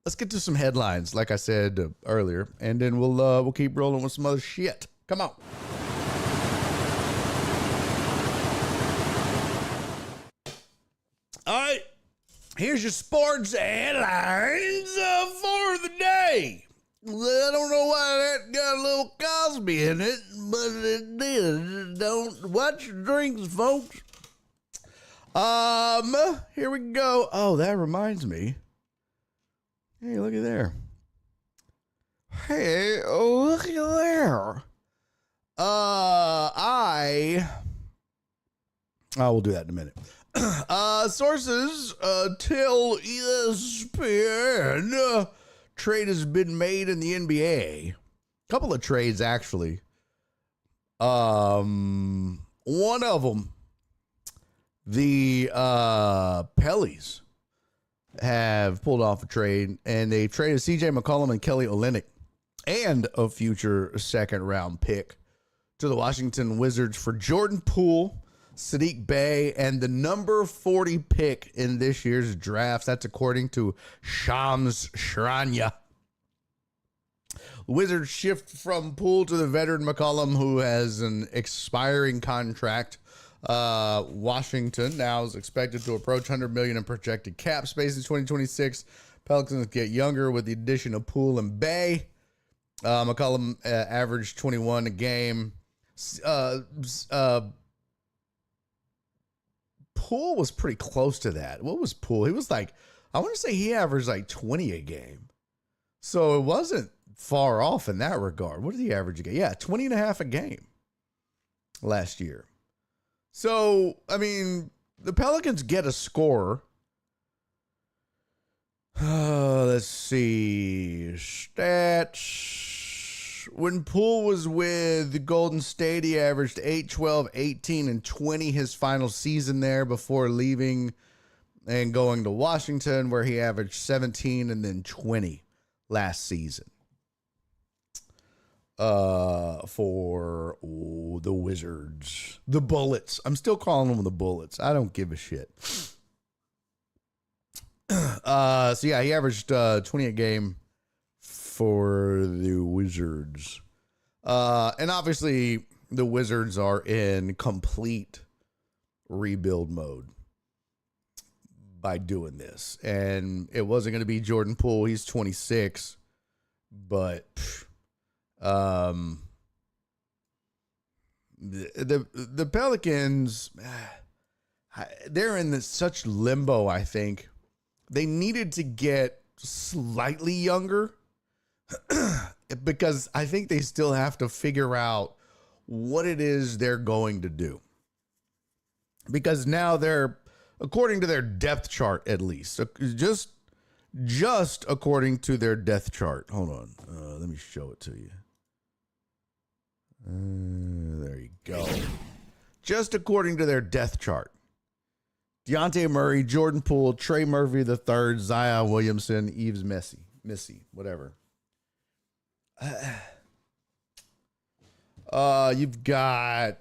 Let's get to some headlines, like I said earlier, and then we'll keep rolling with some other shit. Come on. All right. Here's your sports headlines for the day. I don't know why that got a little Cosby in it, but it did. Don't watch your drinks, folks. Here we go. Oh, that reminds me. Hey, look at there. Hey, look at there. We'll do that in a minute. Sources tell ESPN trade has been made in the NBA. Couple of trades, actually. One of them, the Pellies have pulled off a trade, and they traded CJ McCollum and Kelly Olynyk and a future second-round pick to the Washington Wizards for Jordan Poole, Sadiq Bey, and the number 40 pick in this year's draft. That's according to Shams Charania. Wizards shift from Poole to the veteran McCollum, who has an expiring contract. Washington now is expected to approach $100 million in projected cap space in 2026. Pelicans get younger with the addition of Poole and Bey. McCollum averaged 21 a game. Poole was pretty close to that. What was Poole? He was like, I want to say he averaged like 20 a game. So it wasn't far off in that regard. What did he average a game? Yeah, 20 and a half a game last year. So, I mean, the Pelicans get a scorer. Let's see. Stats. When Poole was with the Golden State, he averaged 8, 12, 18, and 20 his final season there before leaving and going to Washington, where he averaged 17 and then 20 last season. For the Wizards. The Bullets. I'm still calling them the Bullets. I don't give a shit. So yeah, he averaged 20 a game for the Wizards. And obviously the Wizards are in complete rebuild mode by doing this. And it wasn't going to be Jordan Poole. He's 26, but the Pelicans, they're in such limbo. I think they needed to get slightly younger because I think they still have to figure out what it is they're going to do, because now they're, according to their depth chart, at least just according to their depth chart. Hold on. Let me show it to you. There you go. Just according to their depth chart. Dejounte Murray, Jordan Poole, Trey Murphy III, Zion Williamson, Yves Missy, whatever. You've got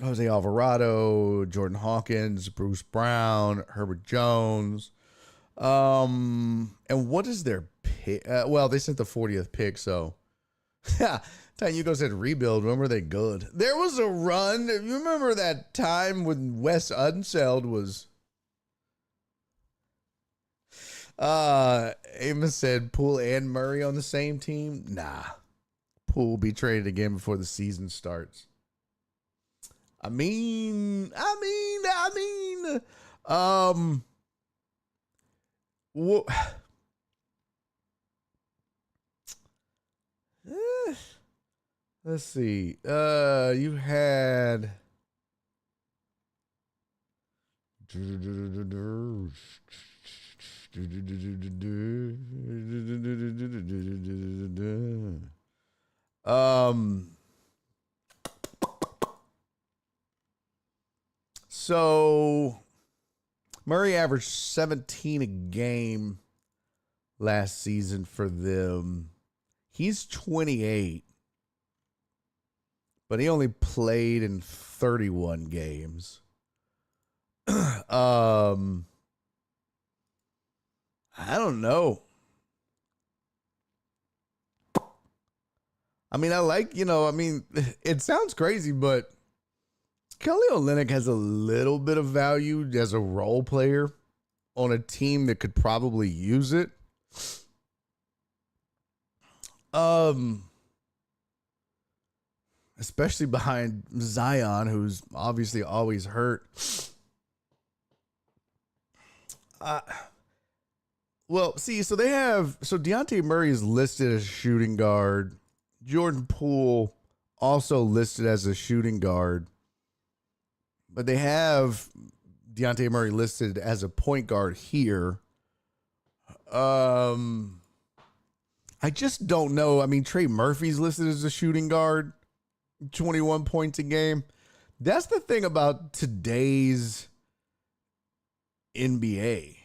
Jose Alvarado, Jordan Hawkins, Bruce Brown, Herbert Jones. And what is their pick? Well, they sent the 40th pick, so yeah. Hugo said rebuild. Remember, they good. There was a run. You remember that time when Wes Unseld was Amos said Poole and Murray on the same team. Nah. Poole will be traded again before the season starts. I mean, wha- let's see. You had so Murray averaged 17 a game last season for them. He's 28, but he only played in 31 games. I don't know. I mean, it sounds crazy, but Kelly Olynyk has a little bit of value as a role player on a team that could probably use it. Especially behind Zion, who's obviously always hurt. Well, see, so Dejounte Murray is listed as a shooting guard. Jordan Poole also listed as a shooting guard. But they have Dejounte Murray listed as a point guard here. I just don't know. I mean, Trey Murphy's listed as a shooting guard, 21 points a game. That's the thing about today's NBA.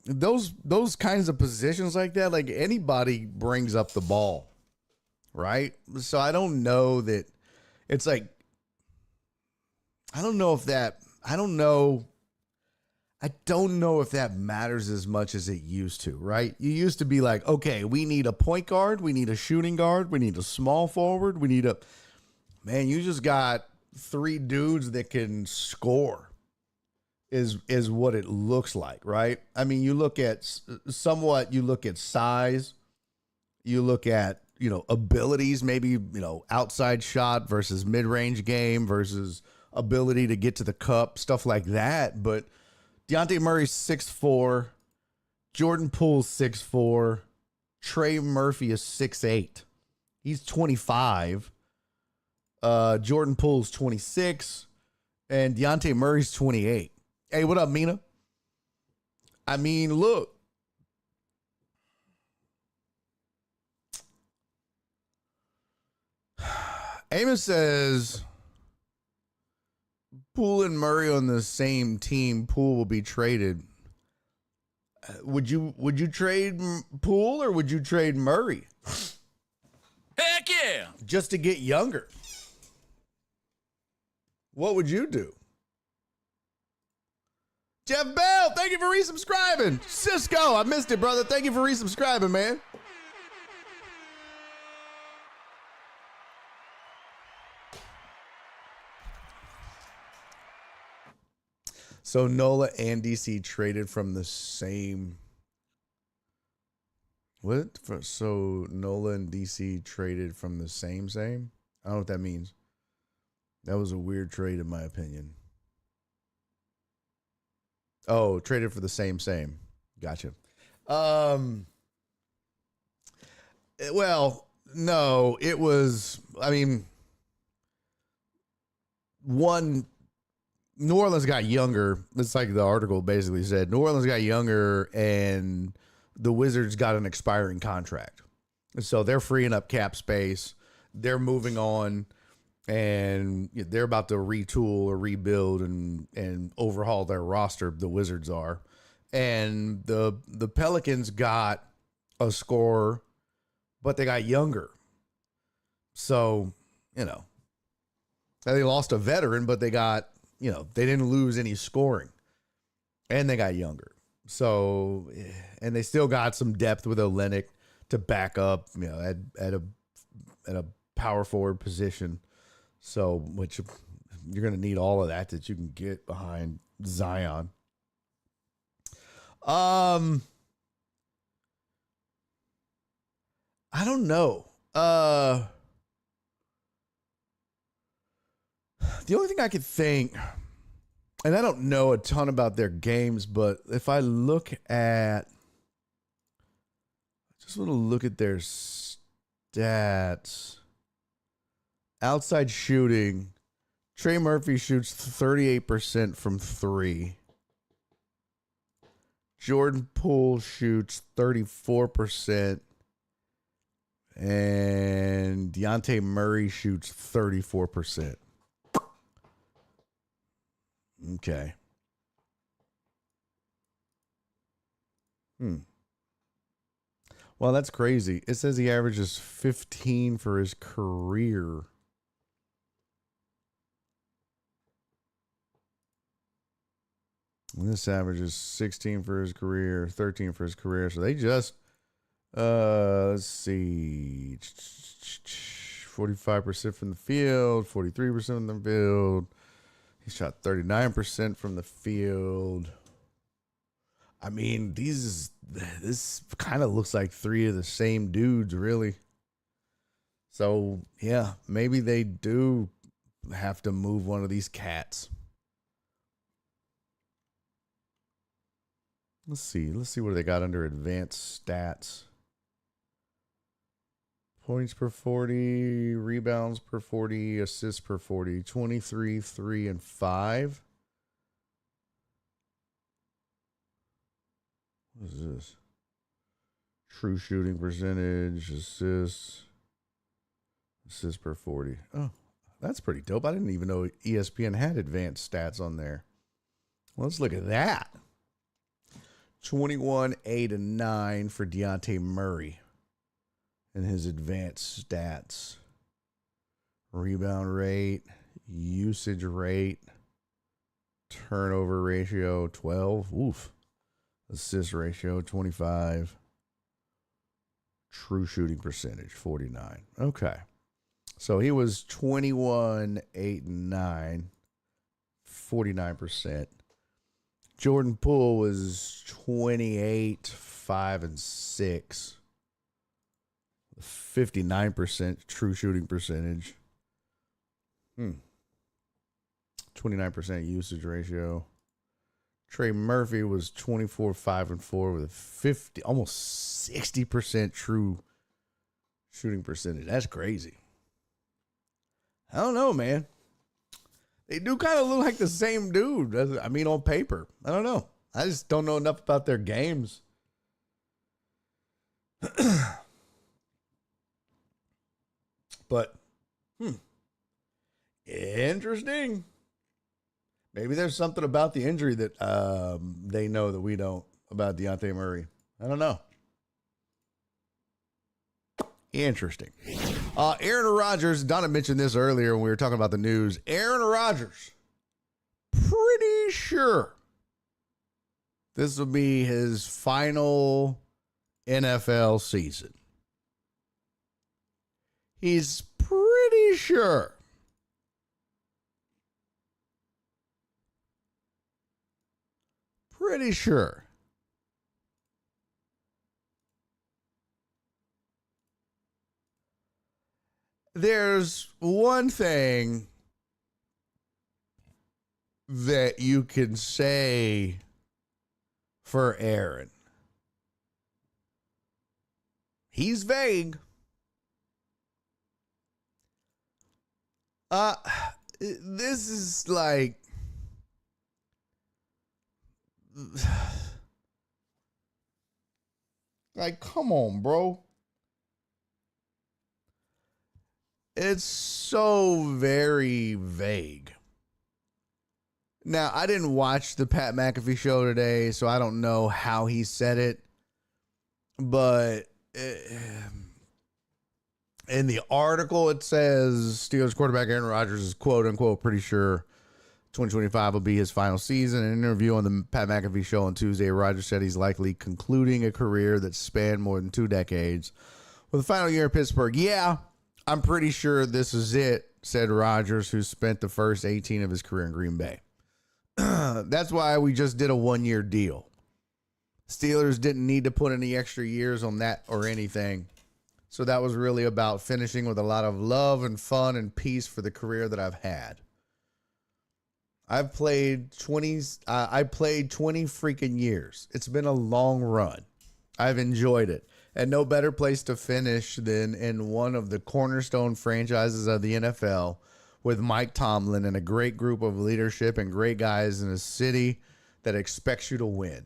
Those kinds of positions like that, like anybody brings up the ball, right? So I don't know that it's like, I don't know if that matters as much as it used to, right? You used to be like, okay, we need a point guard, we need a shooting guard, we need a small forward, man, you just got three dudes that can score is what it looks like, right? I mean, you look at size, you look at, abilities, maybe, outside shot versus mid-range game versus ability to get to the cup, stuff like that. But Dejounte Murray's 6'4", Jordan Poole's 6'4", Trey Murphy is 6'8". He's 25. Jordan Poole's 26, and Dejounte Murray's 28. Hey, what up, Mina? I mean, look. Amos says Poole and Murray on the same team. Poole will be traded. Would you trade Poole or would you trade Murray? Heck yeah! Just to get younger. What would you do? Jeff Bell, thank you for resubscribing. Cisco, I missed it, brother. Thank you for resubscribing, man. So Nola and DC traded from the same. What? So Nola and DC traded from the same? I don't know what that means. That was a weird trade, in my opinion. Oh, traded for the same. Gotcha. Well, no, it was, New Orleans got younger. It's like the article basically said. New Orleans got younger and the Wizards got an expiring contract. So they're freeing up cap space. They're moving on. And they're about to retool or rebuild and overhaul their roster. The Wizards are, and the Pelicans got a scorer, but they got younger. So they lost a veteran, but they got they didn't lose any scoring, and they got younger. So, and they still got some depth with Olynyk to back up, at a power forward position. So, which you're going to need all of that you can get behind Zion. I don't know. The only thing I could think, and I don't know a ton about their games, but if I look at, I just want to look at their stats. Outside shooting, Trey Murphy shoots 38% from 3. Jordan Poole shoots 34%. And Dejounte Murray shoots 34%. Okay. Well, that's crazy. It says he averages 15 for his career. And this averages 16 for his career, 13 for his career. So they just, let's see, 45% from the field, 43% from the field. He shot 39% from the field. I mean, this kind of looks like 3 of the same dudes, really. So, yeah, maybe they do have to move one of these cats. Let's see what they got under advanced stats. Points per 40, rebounds per 40, assists per 40, 23, 3, and 5. What is this? True shooting percentage, assists per 40. Oh, that's pretty dope. I didn't even know ESPN had advanced stats on there. Well, let's look at that. 21, 8, and 9 for Dejounte Murray and his advanced stats. Rebound rate, usage rate, turnover ratio, 12. Oof. Assist ratio, 25. True shooting percentage, 49. Okay. So he was 21, 8, and 9, 49%. Jordan Poole was 28, 5, and 6. 59% true shooting percentage. 29% usage ratio. Trey Murphy was 24, 5, and 4 with a almost 60% true shooting percentage. That's crazy. I don't know, man. They do kind of look like the same dude. I mean, on paper. I don't know. I just don't know enough about their games. But, interesting. Maybe there's something about the injury that they know that we don't about Dejounte Murray. I don't know. Interesting. Aaron Rodgers, Donna mentioned this earlier when we were talking about the news. Aaron Rodgers, pretty sure this will be his final NFL season. He's pretty sure. Pretty sure. There's one thing that you can say for Aaron. He's vague. This is like come on, bro. It's so very vague. Now, I didn't watch the Pat McAfee show today, so I don't know how he said it. But in the article, it says Steelers quarterback Aaron Rodgers is quote unquote pretty sure 2025 will be his final season. In an interview on the Pat McAfee show on Tuesday, Rodgers said he's likely concluding a career that spanned more than 2 decades with a final year in Pittsburgh. Yeah, I'm pretty sure this is it. said Rodgers, who spent the first 18 of his career in Green Bay. That's why we just did a 1-year deal. Steelers didn't need to put any extra years on that or anything. So that was really about finishing with a lot of love and fun and peace for the career that I've had. I played 20 freaking years. It's been a long run. I've enjoyed it. And no better place to finish than in one of the cornerstone franchises of the NFL with Mike Tomlin and a great group of leadership and great guys in a city that expects you to win.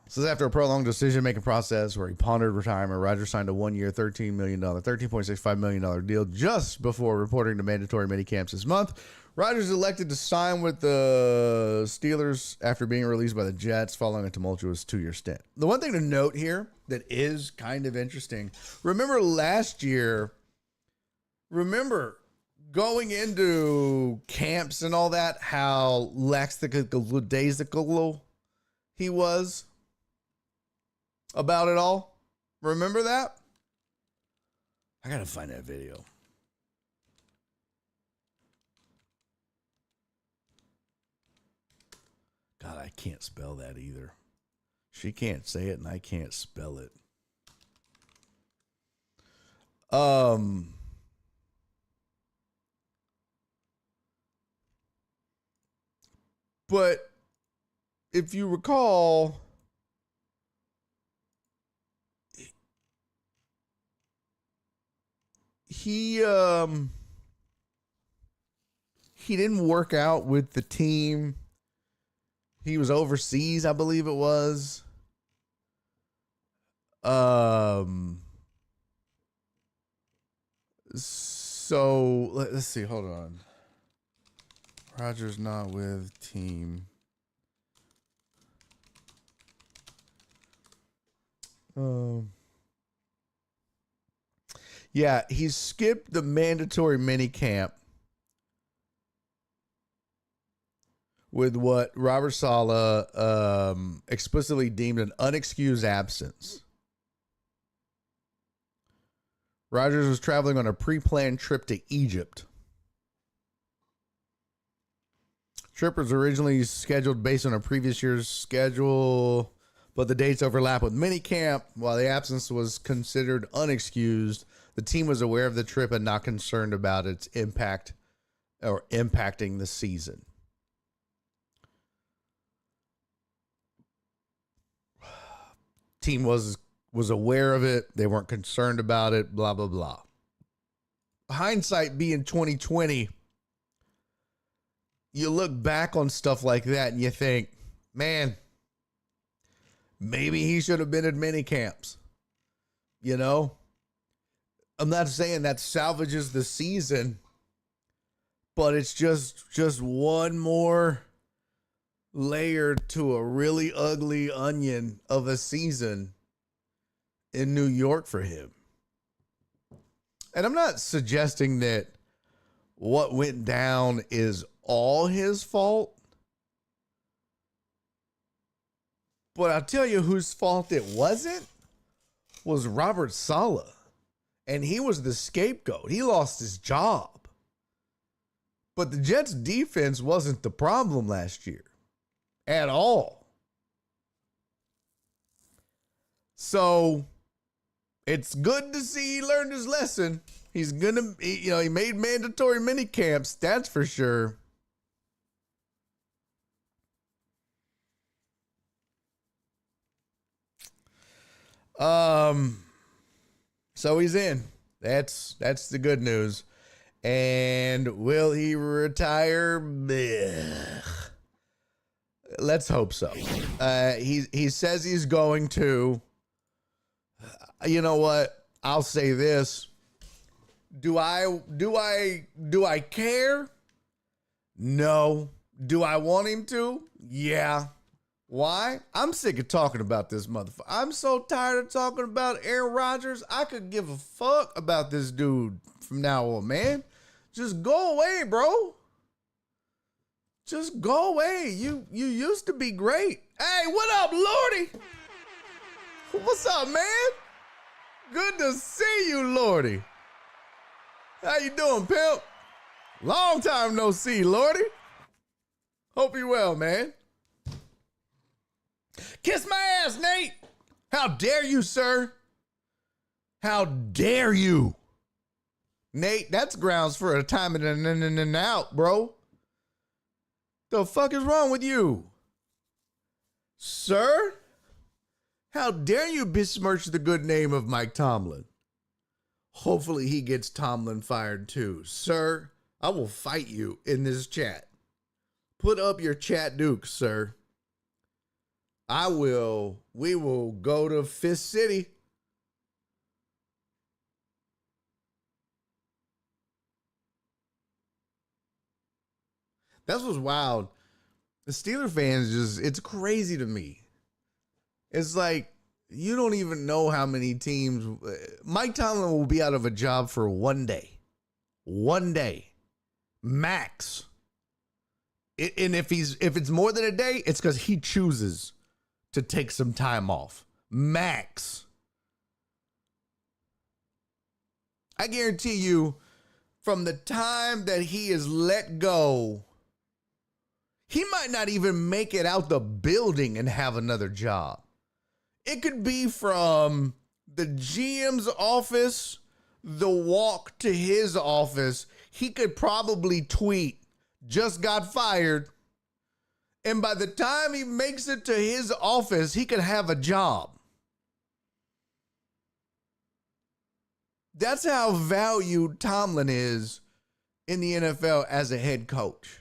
This is after a prolonged decision-making process where he pondered retirement. Rodgers signed a 1-year, $13.65 million deal just before reporting to mandatory minicamps this month. Rodgers elected to sign with the Steelers after being released by the Jets following a tumultuous 2-year stint. The one thing to note here that is kind of interesting, remember last year, going into camps and all that, how lackadaisical he was about it all? Remember that? I gotta find that video. God, I can't spell that either. She can't say it and I can't spell it. But if you recall, he didn't work out with the team. He was overseas, I believe it was. So let's see. Hold on. Rodgers not with team. Yeah, he skipped the mandatory minicamp with what Robert Saleh explicitly deemed an unexcused absence. Rodgers was traveling on a pre-planned trip to Egypt. Trip was originally scheduled based on a previous year's schedule, but the dates overlap with minicamp. While the absence was considered unexcused, the team was aware of the trip and not concerned about its impact or impacting the season. Team was aware of it. They weren't concerned about it, blah, blah, blah. Hindsight being 2020, you look back on stuff like that and you think, man, maybe he should have been at mini camps. You know? I'm not saying that salvages the season, but it's just one more layer to a really ugly onion of a season in New York for him. And I'm not suggesting that what went down is all his fault, but I'll tell you whose fault it wasn't was Robert Saleh. And he was the scapegoat. He lost his job. But the Jets defense wasn't the problem last year at all. So it's good to see he learned his lesson. He made mandatory mini camps, that's for sure. So he's in. That's the good news. And will he retire? Blech. Let's hope so. He says he's going to. You know what? I'll say this. Do I care? No. Do I want him to? Yeah. Why? I'm sick of talking about this motherfucker. I'm so tired of talking about Aaron Rodgers. I could give a fuck about this dude from now on, man. Just go away, bro. Just go away. You used to be great. Hey, what up, Lordy? What's up, man? Good to see you, Lordy. How you doing, pimp? Long time no see, Lordy. Hope you well, man. Kiss my ass, Nate. How dare you, sir? How dare you? Nate, that's grounds for a time and out, bro. The fuck is wrong with you? Sir? How dare you besmirch the good name of Mike Tomlin? Hopefully he gets Tomlin fired too. Sir, I will fight you in this chat. Put up your chat duke, sir. We will go to Fist City. That's what's wild. The Steeler fans it's crazy to me. It's like, you don't even know how many teams. Mike Tomlin will be out of a job for 1 day. 1 day. Max. And if it's more than a day, it's because he chooses to take some time off. Max. I guarantee you, from the time that he is let go, he might not even make it out the building and have another job. It could be from the GM's office, the walk to his office. He could probably tweet, just got fired. And by the time he makes it to his office, he could have a job. That's how valued Tomlin is in the NFL as a head coach.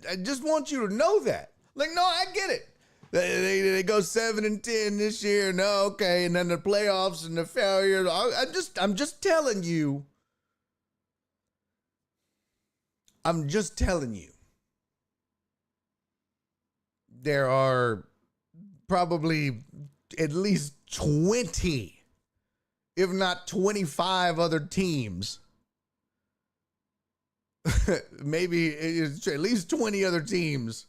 I just want you to know that. Like, no, I get it. They go 7-10 this year. No, okay, and then the playoffs and the failure. I'm just telling you. I'm just telling you. There are probably at least 20, if not 25 other teams. Maybe it's at least 20 other teams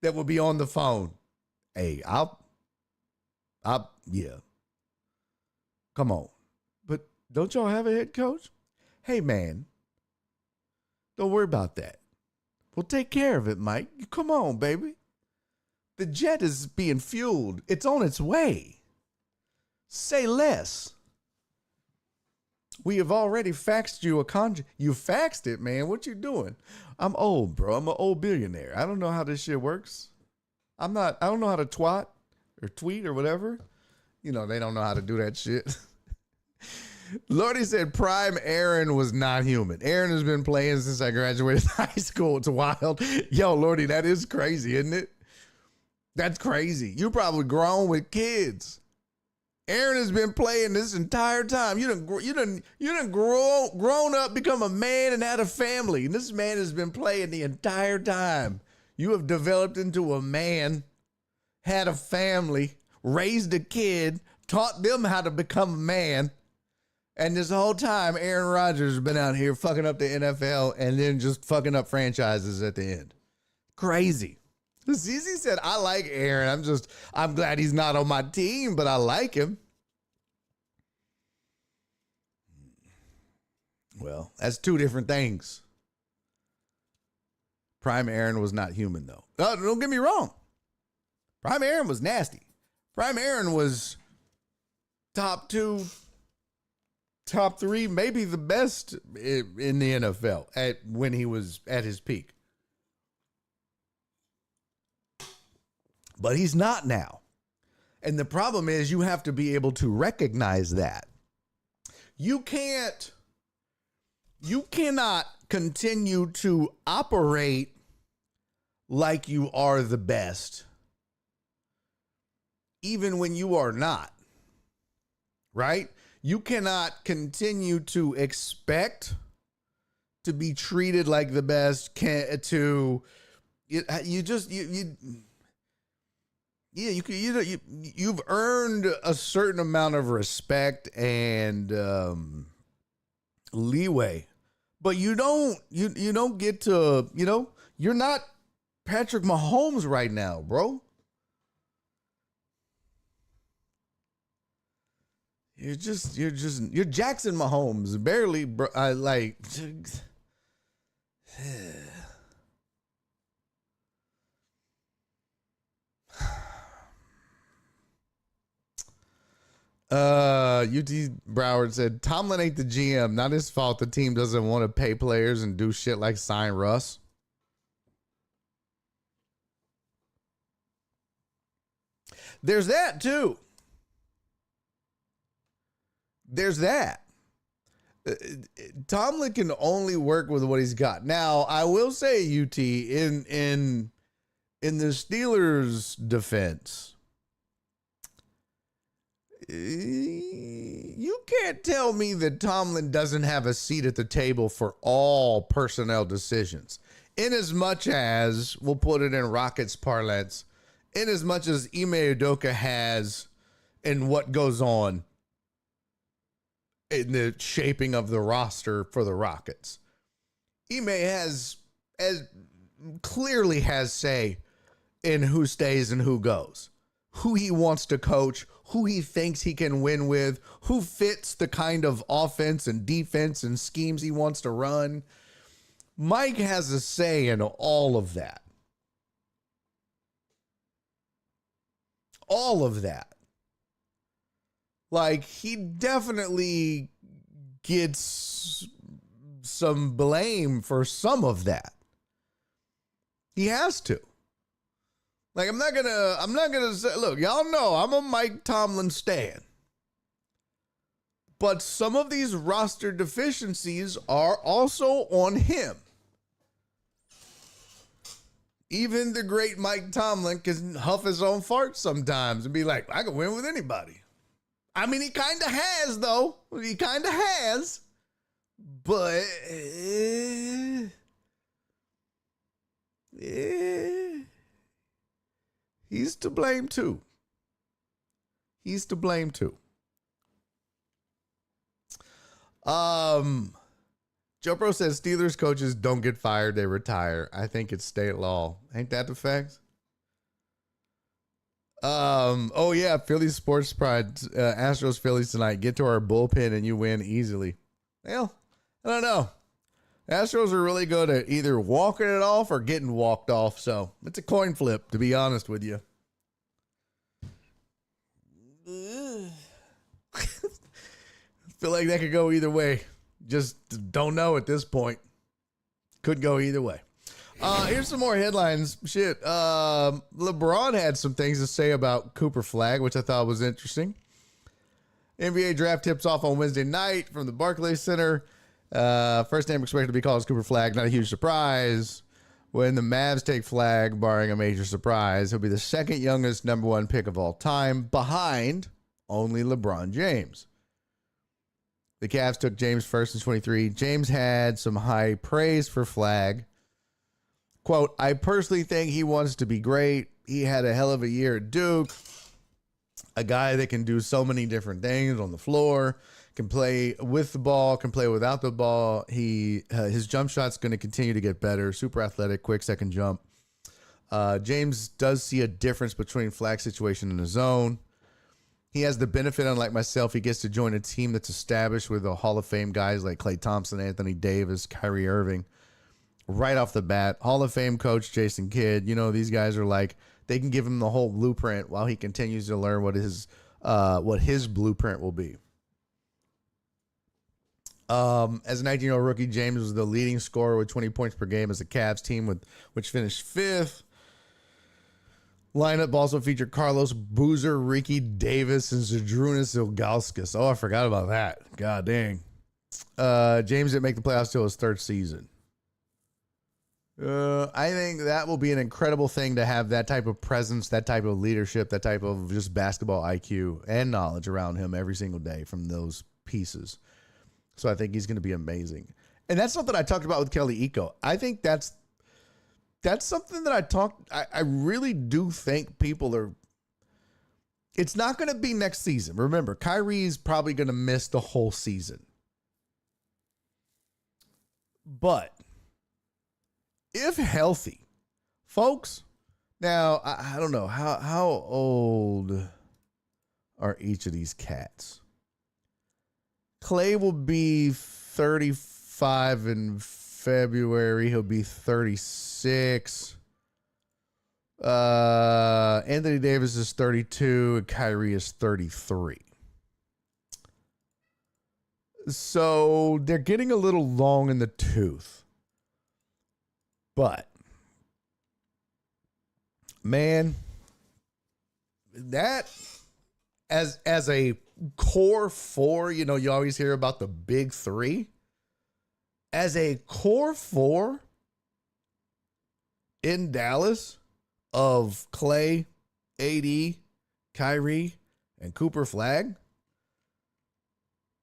that will be on the phone. Hey, yeah. Come on. But don't y'all have a head coach? Hey, man, don't worry about that. We'll take care of it, Mike. Come on, baby. The jet is being fueled. It's on its way. Say less. We have already faxed you a contract. You faxed it, man. What you doing? I'm old, bro. I'm an old billionaire. I don't know how this shit works. I don't know how to twat or tweet or whatever. You know, they don't know how to do that shit. Lordy said Prime Aaron was not human. Aaron has been playing since I graduated high school. It's wild. Yo, Lordy, that is crazy, isn't it? That's crazy. You probably grown with kids. Aaron has been playing this entire time. You done grown up, become a man, and had a family. And this man has been playing the entire time. You have developed into a man, had a family, raised a kid, taught them how to become a man. And this whole time, Aaron Rodgers has been out here fucking up the NFL and then just fucking up franchises at the end. Crazy. ZZ said, I like Aaron. I'm glad he's not on my team, but I like him. Well, that's two different things. Prime Aaron was not human, though. No, don't get me wrong. Prime Aaron was nasty. Prime Aaron was top 2, top 3, maybe the best in the NFL when he was at his peak. But he's not now. And the problem is you have to be able to recognize that. You cannot continue to operate like you are the best, even when you are not. Right? You cannot continue to expect to be treated like the best. You've earned a certain amount of respect and leeway, but you don't get to, you're not Patrick Mahomes right now, bro. You're Jackson Mahomes, barely, like. UT Broward said Tomlin ain't the GM. Not his fault. The team doesn't want to pay players and do shit like sign Russ. There's that too. There's that. Tomlin can only work with what he's got. Now, I will say, UT, in the Steelers' defense, you can't tell me that Tomlin doesn't have a seat at the table for all personnel decisions. In as much as, we'll put it in Rockets parlance, in as much as Ime Udoka has in what goes on in the shaping of the roster for the Rockets. Ime clearly has say in who stays and who goes, who he wants to coach, who he thinks he can win with, who fits the kind of offense and defense and schemes he wants to run. Mike has a say in all of that. All of that. Like, he definitely gets some blame for some of that. He has to. Like, I'm not gonna say, look, y'all know I'm a Mike Tomlin stan. But some of these roster deficiencies are also on him. Even the great Mike Tomlin can huff his own farts sometimes and be like, I can win with anybody. I mean, he kind of has, though. He kind of has. But he's to blame, too. He's to blame, too. Joe Pro says Steelers coaches don't get fired, they retire. I think it's state law. Ain't that the facts? Oh yeah, Philly Sports Pride. Astros Phillies tonight. Get to our bullpen and you win easily. Well, I don't know. Astros are really good at either walking it off or getting walked off, so it's a coin flip, to be honest with you. I feel like that could go either way. Just don't know at this point. Could go either way. Here's some more headlines. Shit. LeBron had some things to say about Cooper Flagg, which I thought was interesting. NBA draft tips off on Wednesday night from the Barclays Center. First name expected to be called is Cooper Flagg. Not a huge surprise. When the Mavs take Flagg, barring a major surprise, he'll be the second youngest number one pick of all time, behind only LeBron James. The Cavs took James first in 23. James had some high praise for Flagg. Quote, I personally think he wants to be great. He had a hell of a year at Duke. A guy that can do so many different things on the floor, can play with the ball, can play without the ball. His jump shot's going to continue to get better. Super athletic, quick second jump. James does see a difference between Flagg's situation and his own. He has the benefit, unlike myself, he gets to join a team that's established with the Hall of Fame guys like Klay Thompson, Anthony Davis, Kyrie Irving. Right off the bat, Hall of Fame coach Jason Kidd, you know, these guys are like, they can give him the whole blueprint while he continues to learn what his blueprint will be. As a 19-year-old rookie, James was the leading scorer with 20 points per game as a Cavs team, which finished fifth. Lineup also featured Carlos Boozer, Ricky Davis, and Zydrunas Ilgauskas. Oh, I forgot about that. God dang. James didn't make the playoffs till his third season. I think that will be an incredible thing to have that type of presence, that type of leadership, that type of just basketball IQ and knowledge around him every single day from those pieces. So I think he's going to be amazing. And that's something I talked about with Kelly Iko. I think that's something that I really do think people are. It's not going to be next season. Remember, Kyrie's probably going to miss the whole season. But if healthy, folks, now I don't know how old are each of these cats. Clay will be 35 in February. He'll be 36. Anthony Davis is 32 and Kyrie is 33. So they're getting a little long in the tooth. But, man, that as a core four, you know, you always hear about the big three. As a core four in Dallas of Clay, AD, Kyrie, and Cooper Flag,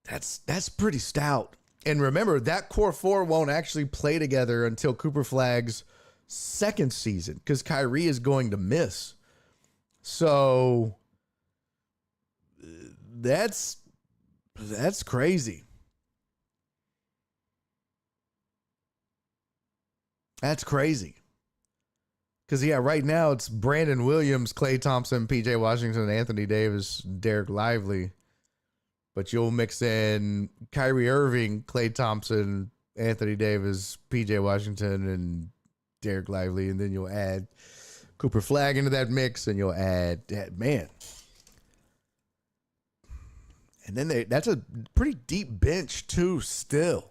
that's pretty stout. And remember, that core four won't actually play together until Cooper Flag's second season because Kyrie is going to miss. So that's crazy. That's crazy. Because, yeah, right now it's Brandon Williams, Klay Thompson, P.J. Washington, Anthony Davis, Derek Lively. But you'll mix in Kyrie Irving, Klay Thompson, Anthony Davis, P.J. Washington, and Derek Lively. And then you'll add Cooper Flag into that mix, and you'll add that, man. And then that's a pretty deep bench, too, still.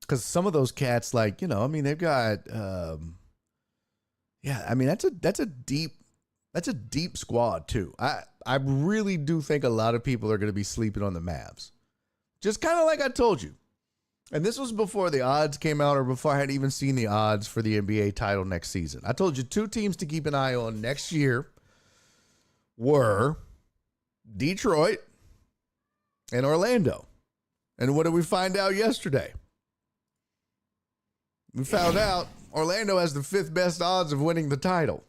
Because some of those cats, like, you know, I mean, they've got, yeah, I mean, that's a deep squad too. I really do think a lot of people are going to be sleeping on the Mavs. Just kind of like I told you. And this was before the odds came out or before I had even seen the odds for the NBA title next season. I told you two teams to keep an eye on next year were Detroit and Orlando. And what did we find out yesterday? We found out Orlando has the fifth best odds of winning the title.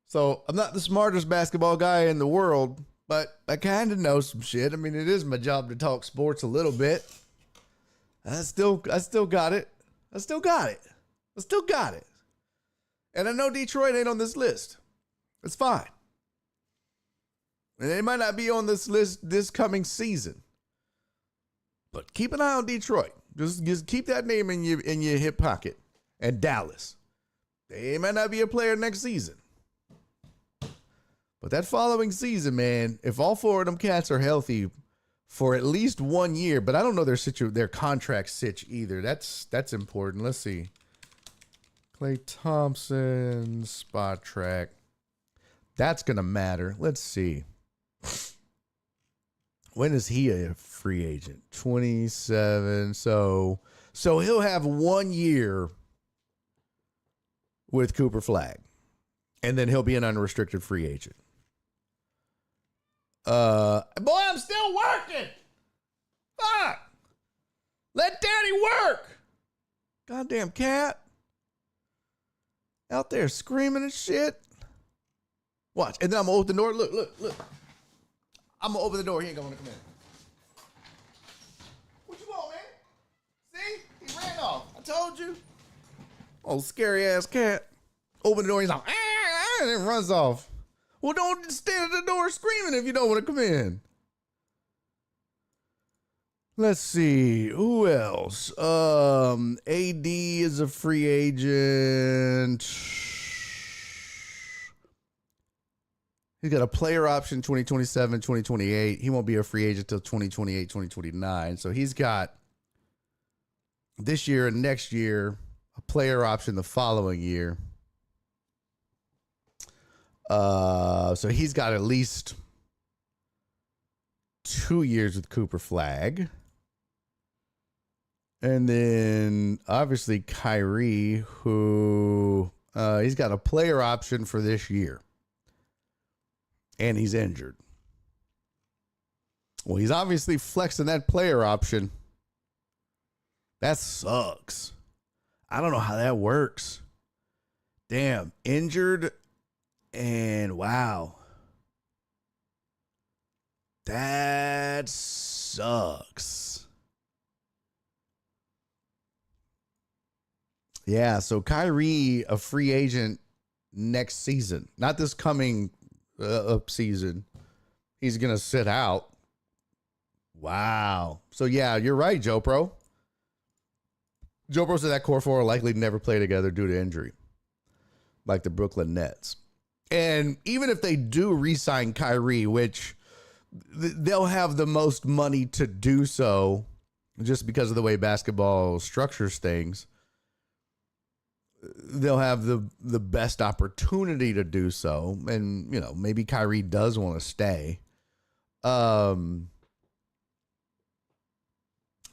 So I'm not the smartest basketball guy in the world, but I kind of know some shit. I mean, it is my job to talk sports a little bit. I still got it. I still got it. And I know Detroit ain't on this list. It's fine. And they might not be on this list this coming season. But keep an eye on Detroit. Just keep that name in your hip pocket. And Dallas. They might not be a player next season. But that following season, man, if all four of them cats are healthy for at least 1 year, but I don't know their contract sitch either. That's important. Let's see. Klay Thompson, spot track. That's going to matter. Let's see. When is he a free agent? 27. So he'll have 1 year with Cooper Flag. And then he'll be an unrestricted free agent. Boy, I'm still working. Fuck. Let daddy work. Goddamn cat. Out there screaming and shit. Watch. And then I'm going to open the door. Look. I'm going to open the door. He ain't going to come in. What you want, man? See? He ran off. I told you. Oh, scary ass cat. Open the door. He's like, and then runs off. Well, don't stand at the door screaming if you don't want to come in. Let's see. Who else? AD is a free agent. He's got a player option 2027, 2028. He won't be a free agent until 2028, 2029. So he's got this year and next year, a player option the following year. So he's got at least 2 years with Cooper Flag. And then obviously Kyrie, who he's got a player option for this year. And he's injured. Well, he's obviously flexing that player option. That sucks. I don't know how that works. Damn, injured. And wow. That sucks. Yeah, so Kyrie, a free agent next season. Not this coming up season. He's going to sit out. Wow. So, yeah, you're right, Joe Pro. Joe Pro said that core four will likely never play together due to injury, like the Brooklyn Nets. And even if they do re-sign Kyrie, which they'll have the most money to do so just because of the way basketball structures things, they'll have the best opportunity to do so. And, you know, maybe Kyrie does want to stay.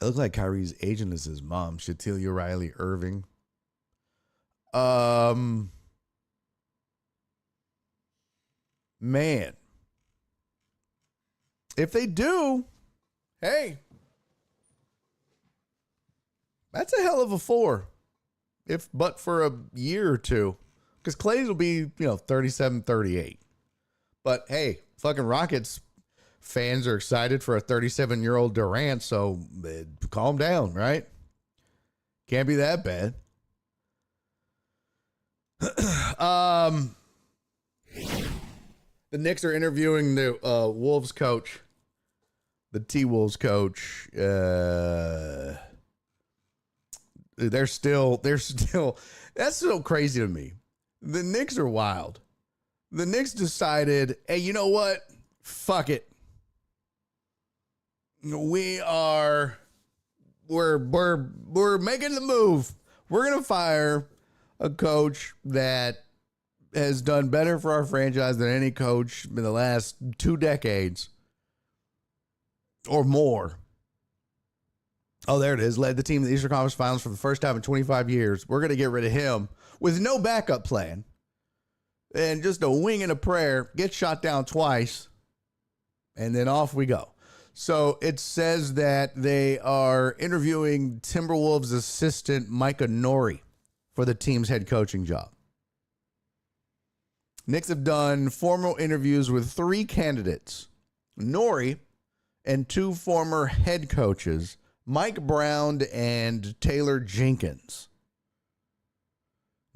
It looks like Kyrie's agent is his mom, Shatilia Riley Irving. Man, if they do, hey, that's a hell of a four. But for a year or two, because Clay's will be, 37, 38. But hey, fucking Rockets fans are excited for a 37-year-old Durant, so calm down, right? Can't be that bad. The Knicks are interviewing the Wolves coach, the T-Wolves coach. They're still, that's so crazy to me. The Knicks are wild. The Knicks decided, hey, you know what? Fuck it. We're making the move. We're going to fire a coach that has done better for our franchise than any coach in the last 2 decades or more. Oh, there it is. Led the team to the Eastern Conference Finals for the first time in 25 years. We're going to get rid of him with no backup plan. And just a wing and a prayer, get shot down twice, and then off we go. So it says that they are interviewing Timberwolves assistant Micah Nori for the team's head coaching job. Knicks have done formal interviews with 3 candidates, Nori and 2 former head coaches, Mike Brown and Taylor Jenkins.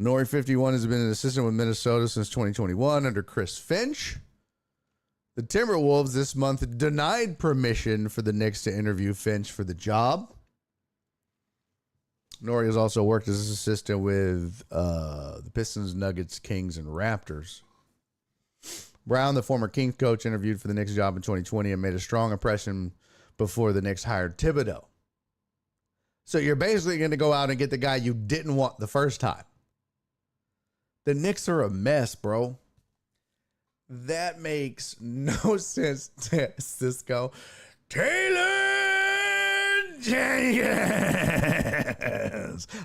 Nori, 51, has been an assistant with Minnesota since 2021 under Chris Finch. The Timberwolves this month denied permission for the Knicks to interview Finch for the job. Nori has also worked as an assistant with the Pistons, Nuggets, Kings, and Raptors. Brown, the former Kings coach, interviewed for the Knicks job in 2020 and made a strong impression before the Knicks hired Thibodeau. So you're basically going to go out and get the guy you didn't want the first time. The Knicks are a mess, bro. That makes no sense to Cisco. Taylor Jenkins.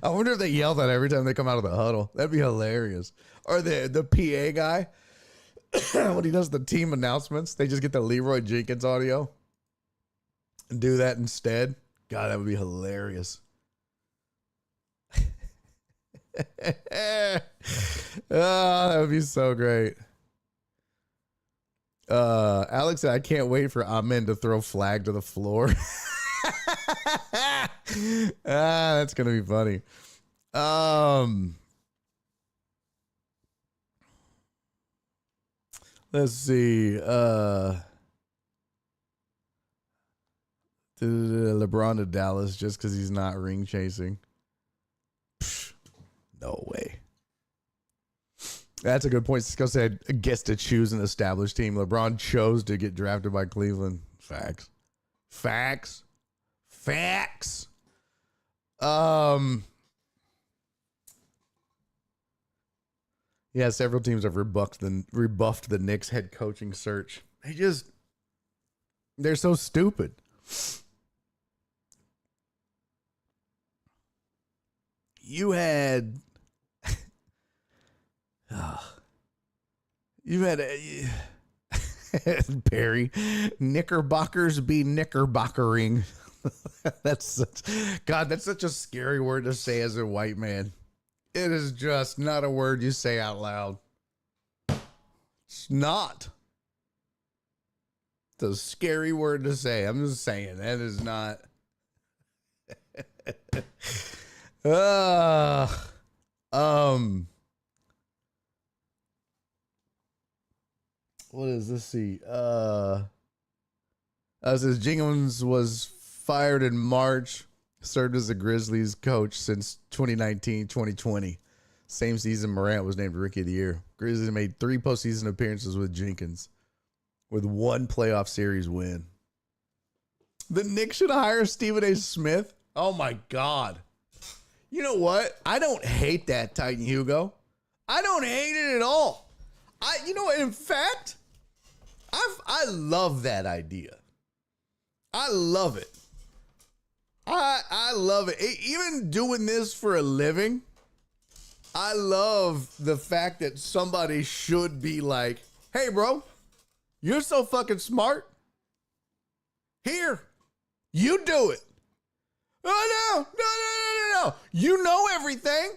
I wonder if they yell that every time they come out of the huddle. That'd be hilarious. Or the PA guy, when he does the team announcements, they just get the Leroy Jenkins audio and do that instead. God, that would be hilarious. Oh, that would be so great. Alex said, I can't wait for Amen to throw flag to the floor. That's gonna be funny. Let's see. LeBron to Dallas just because he's not ring chasing. Psh, no way. That's a good point. Cisco said, gets to choose an established team. LeBron chose to get drafted by Cleveland. Facts. Yeah, several teams have rebuffed the Knicks head coaching search. They're so stupid. You had Perry, Knickerbockers be knickerbockering. That's such a scary word to say as a white man. It is just not a word you say out loud. It's not. It's a scary word to say. I'm just saying that is not. What does this see? Says Jenkins was fired in March, served as the Grizzlies coach since 2019-2020. Same season Morant was named Rookie of the Year. Grizzlies made 3 postseason appearances with Jenkins, with 1 playoff series win. The Knicks should hire Stephen A. Smith. Oh my God. You know what? I don't hate that, Titan Hugo. I don't hate it at all. In fact, I love that idea. I love it. I love it. Even doing this for a living, I love the fact that somebody should be like, hey, bro, you're so fucking smart. Here, you do it. Oh, no. You know everything.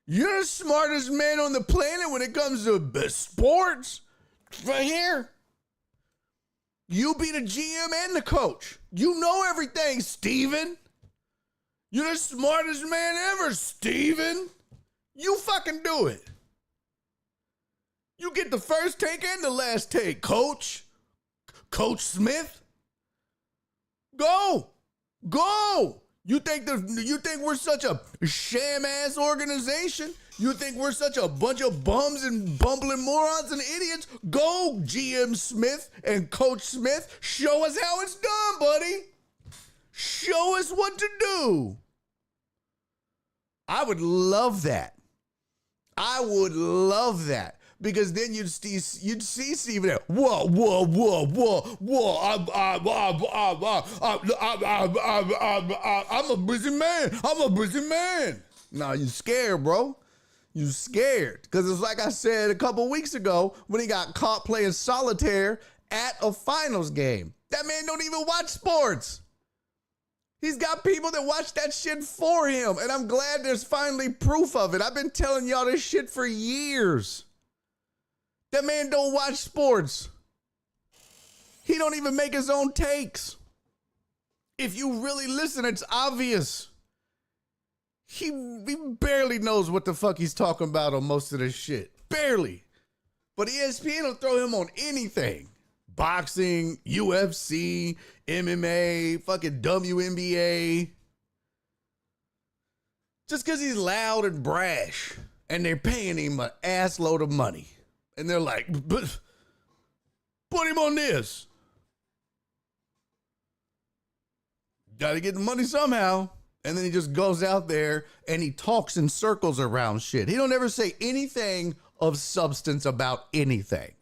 You're the smartest man on the planet when it comes to sports. Right here. You be the GM and the coach. You know everything, Steven. You're the smartest man ever, Steven. You fucking do it. You get the first take and the last take, Coach. Coach Smith. Go. You think we're such a sham-ass organization? You think we're such a bunch of bums and bumbling morons and idiots? Go, GM Smith and Coach Smith. Show us how it's done, buddy. Show us what to do. I would love that. Because then you'd see Stephen there. Whoa. I'm a busy man. No, you scared, bro. You scared. Because it's like I said a couple weeks ago when he got caught playing solitaire at a finals game. That man don't even watch sports. He's got people that watch that shit for him. And I'm glad there's finally proof of it. I've been telling y'all this shit for years. That man don't watch sports. He don't even make his own takes. If you really listen, it's obvious. He barely knows what the fuck he's talking about on most of this shit. Barely. But ESPN will throw him on anything. Boxing, UFC, MMA, fucking WNBA. Just because he's loud and brash. And they're paying him an ass load of money. And they're like, put him on this. Got to get the money somehow. And then he just goes out there and he talks in circles around shit. He don't ever say anything of substance about anything.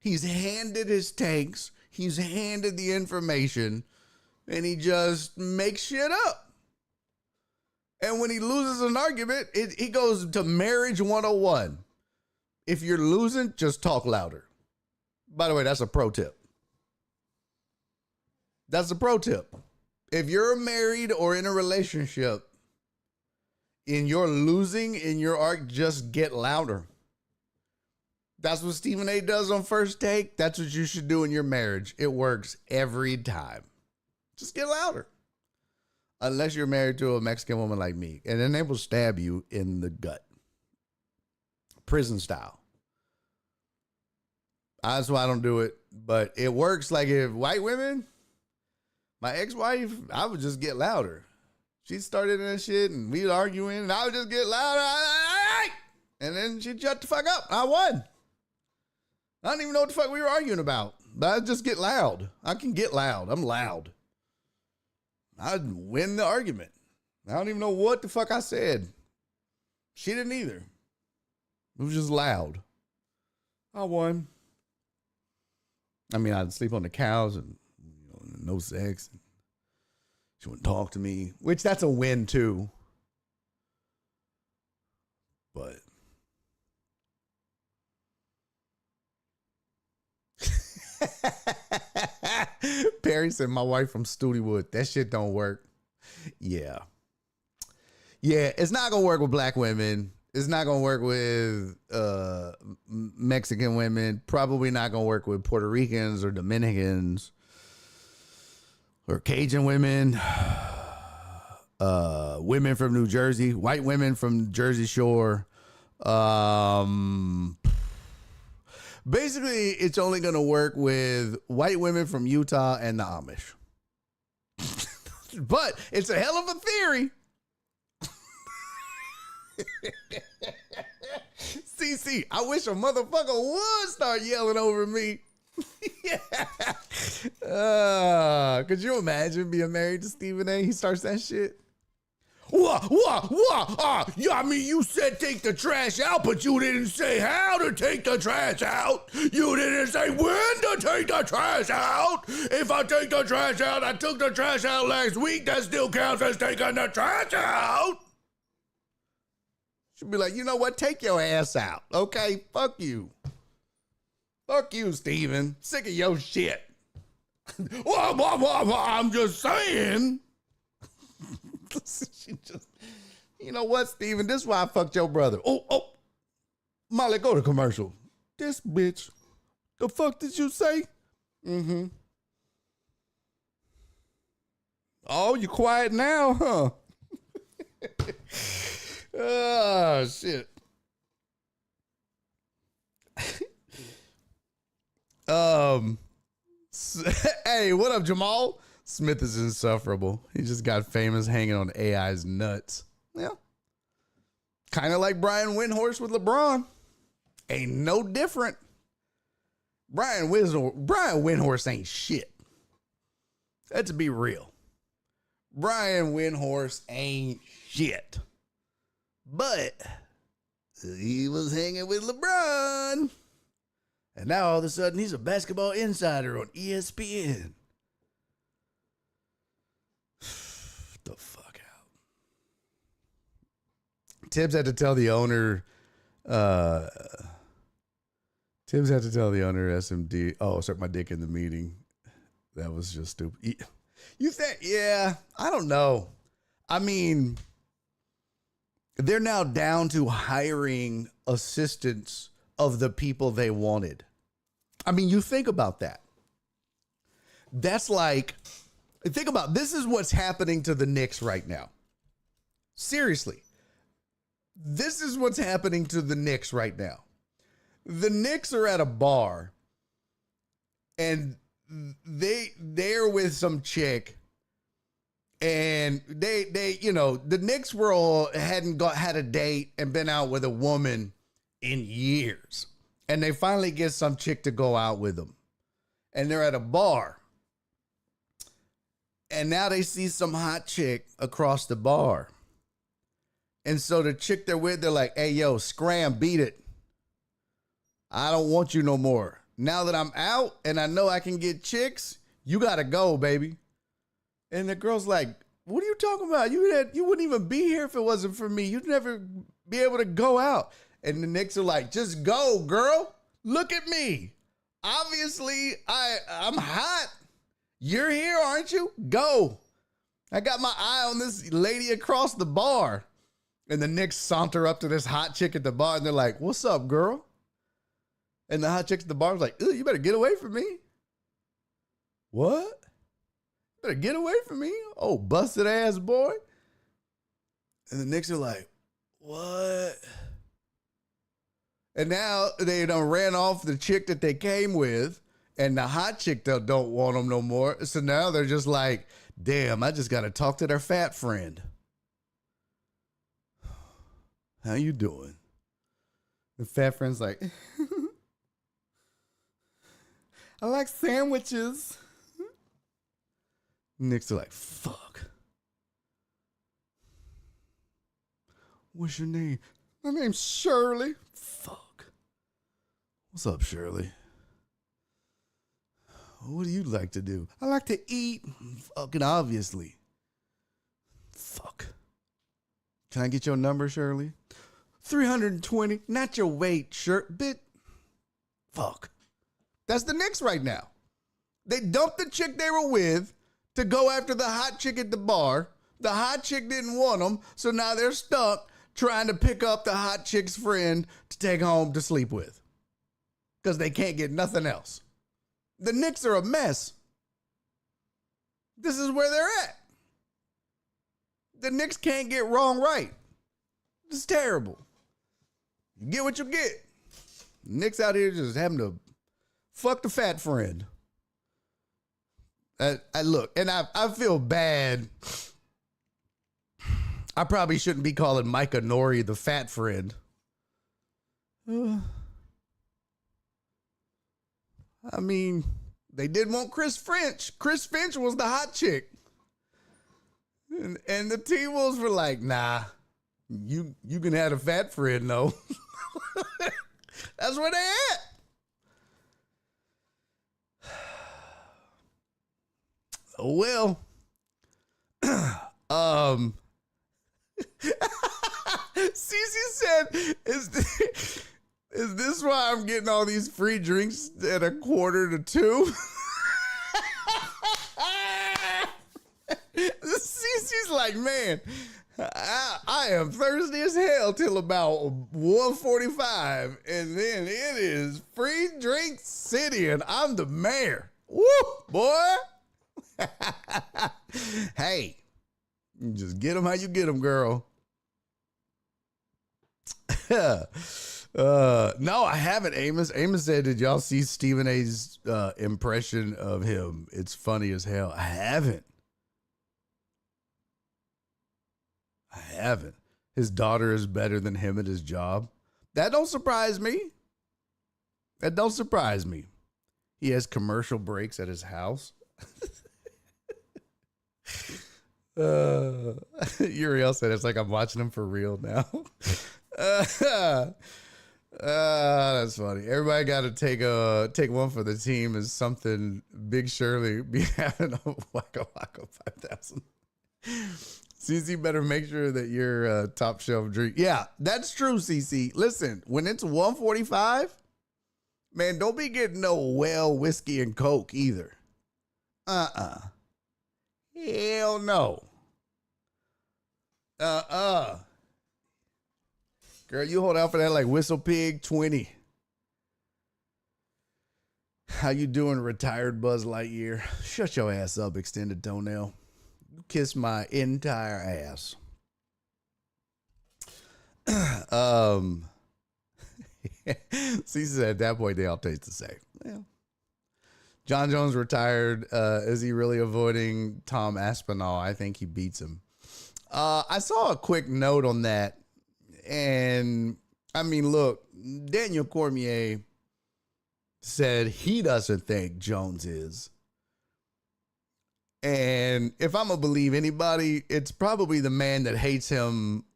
He's handed his takes. He's handed the information. And he just makes shit up. And when he loses an argument, he goes to marriage 101. If you're losing, just talk louder. By the way, that's a pro tip. That's a pro tip. If you're married or in a relationship and you're losing in your arc, just get louder. That's what Stephen A. does on First Take. That's what you should do in your marriage. It works every time. Just get louder. Unless you're married to a Mexican woman like me. And then they will stab you in the gut. Prison style. That's why I don't do it. But it works like if white women, my ex-wife, I would just get louder. She started in that shit and we'd arguing and I would just get louder. And then she'd shut the fuck up. I won. I don't even know what the fuck we were arguing about. But I just get loud. I can get loud. I'm loud. I'd win the argument. I don't even know what the fuck I said. She didn't either. It was just loud. I won. I mean, I'd sleep on the couch and no sex. She wouldn't talk to me, which that's a win too. But Perry said, my wife from Studewood. That shit don't work. Yeah. Yeah, it's not going to work with black women. It's not going to work with Mexican women. Probably not going to work with Puerto Ricans or Dominicans or Cajun women. Women from New Jersey. White women from Jersey Shore. Basically, it's only going to work with white women from Utah and the Amish. But it's a hell of a theory. CC, I wish a motherfucker would start yelling over me. Could you imagine being married to Stephen A? He starts that shit. What? Yeah, I mean, you said take the trash out, but you didn't say how to take the trash out. You didn't say when to take the trash out. If I take the trash out, I took the trash out last week. That still counts as taking the trash out. She'd be like, you know what? Take your ass out. Okay, fuck you. Fuck you, Steven. Sick of your shit. I'm just saying. She just, you know what, Steven? This is why I fucked your brother. Oh. Molly, go to commercial. This bitch. The fuck did you say? Mm-hmm. Oh, you quiet now, huh? Oh, shit. Hey, what up, Jamal? Smith is insufferable. He just got famous hanging on AI's nuts. Yeah. Kind of like Brian Windhorst with LeBron. Ain't no different. Brian Windhorst ain't shit. Let's be real. Brian Windhorst ain't shit. But he was hanging with LeBron. And now all of a sudden he's a basketball insider on ESPN. The fuck out. Tibbs had to tell the owner SMD, oh, suck my dick in the meeting. That was just stupid. You think, yeah, I don't know. I mean, they're now down to hiring assistants of the people they wanted. I mean, you think about that. That's like, think about, this is what's happening to the Knicks right now. Seriously. This is what's happening to the Knicks right now. The Knicks are at a bar and they're with some chick, and they you know, the Knicks hadn't had a date and been out with a woman in years. And they finally get some chick to go out with them. And they're at a bar. And now they see some hot chick across the bar. And so the chick they're with, they're like, hey, yo, scram, beat it. I don't want you no more. Now that I'm out and I know I can get chicks, you got to go, baby. And the girl's like, what are you talking about? You wouldn't even be here if it wasn't for me. You'd never be able to go out. And the Knicks are like, just go, girl. Look at me. Obviously, I'm hot. You're here, aren't you? Go. I got my eye on this lady across the bar. And the Knicks saunter up to this hot chick at the bar, and they're like, what's up, girl? And the hot chick at the bar was like, you better get away from me. What? You better get away from me. Oh, busted ass boy. And the Knicks are like, what? And now they done ran off the chick that they came with, and the hot chick don't want them no more. So now they're just like, damn, I just got to talk to their fat friend. How you doing? The fat friend's like, I like sandwiches. Knicks are like, fuck. What's your name? My name's Shirley. Fuck. What's up, Shirley? What do you like to do? I like to eat. Fucking obviously. Fuck. Can I get your number, Shirley? 320. Not your weight, bit. Fuck. That's the Knicks right now. They dumped the chick they were with to go after the hot chick at the bar. The hot chick didn't want them, so now they're stuck trying to pick up the hot chick's friend to take home to sleep with. Because they can't get nothing else. The Knicks are a mess. This is where they're at. The Knicks can't get wrong right. It's terrible. You get what you get. Nick's out here just having to fuck the fat friend. I look, and I feel bad. I probably shouldn't be calling Micah Nori the fat friend. I mean, they did want Chris Finch. Chris Finch was the hot chick. And the T-Wolves were like, nah, you can have a fat friend, though. That's where they at. Well, Cece said, is this why I'm getting all these free drinks at 1:45? Cece's like, man, I am thirsty as hell till about 1:45, and then it is free drink city, and I'm the mayor. Woo, boy. Hey, you just get them how you get them, girl. No, I haven't, Amos. Amos said, did y'all see Stephen A's impression of him? It's funny as hell. I haven't. His daughter is better than him at his job. That don't surprise me. He has commercial breaks at his house. Uriel said it's like I'm watching him for real now. That's funny. Everybody got to take one for the team is something Big Shirley be having a Waka Waka 5000. CC better make sure that you're top shelf drink. Yeah, that's true, CC. Listen, when it's 1:45, man, don't be getting no well whiskey and Coke either. Hell no. Girl, you hold out for that like Whistle Pig 20. How you doing, retired Buzz Lightyear? Shut your ass up, extended toenail. You kiss my entire ass. She said at that point they all taste the same. Well, John Jones retired. Is he really avoiding Tom Aspinall? I think he beats him. I saw a quick note on that. And I mean, look, Daniel Cormier said he doesn't think Jones is. And if I'm going to believe anybody, it's probably the man that hates him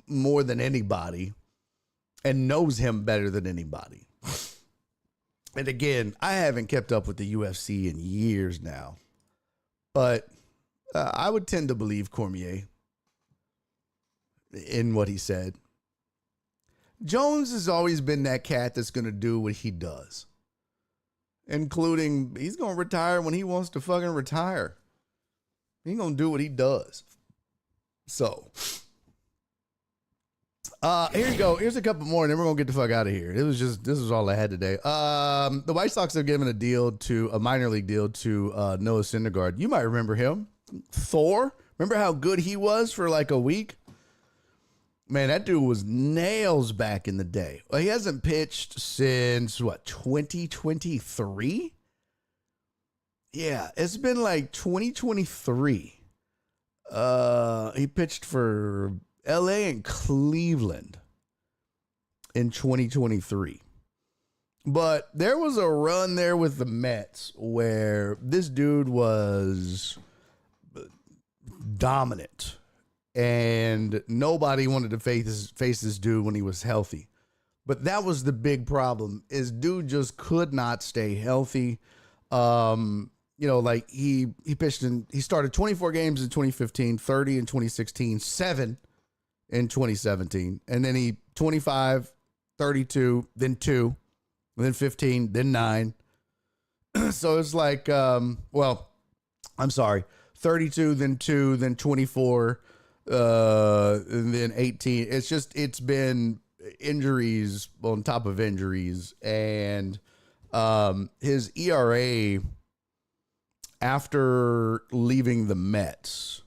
more than anybody and knows him better than anybody. And again, I haven't kept up with the UFC in years now, but I would tend to believe Cormier in what he said. Jones has always been that cat that's going to do what he does, including he's going to retire when he wants to fucking retire. He's going to do what he does. So, here you go. Here's a couple more, and then we're going to get the fuck out of here. This was all I had today. The White Sox have given a minor league deal to Noah Syndergaard. You might remember him. Thor. Remember how good he was for like a week? Man, that dude was nails back in the day. Well, he hasn't pitched since, 2023? Yeah, it's been like 2023. He pitched for LA and Cleveland in 2023. But there was a run there with the Mets where this dude was dominant. And nobody wanted to face this dude when he was healthy. But that was the big problem, is dude just could not stay healthy. Like he started 24 games in 2015, 30 in 2016, 7 in 2017. And then he 25, 32, then 2, then 15, then 9. So it's like, 32, then 2, then 24, and then 18. It's been injuries on top of injuries. And his ERA after leaving the Mets,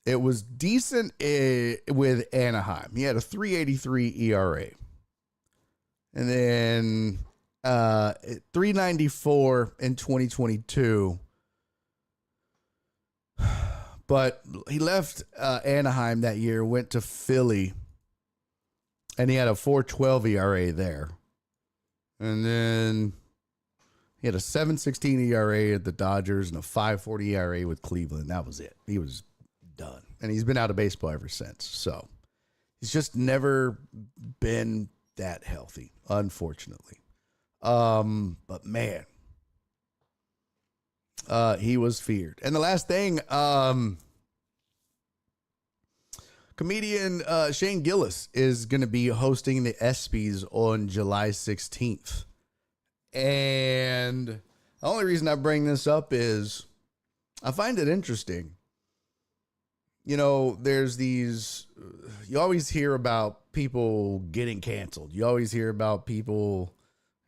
it was decent with Anaheim. He had a 3.83 ERA. And then 394 in 2022. But he left Anaheim that year, went to Philly, and he had a 4.12 ERA there. And then he had a 7.16 ERA at the Dodgers and a 5.40 ERA with Cleveland. That was it. He was done. And he's been out of baseball ever since. So he's just never been that healthy, unfortunately. But man, he was feared. And the last thing, comedian Shane Gillis is going to be hosting the ESPYs on July 16th. And the only reason I bring this up is I find it interesting. You know, there's these, you always hear about people getting canceled. You always hear about people,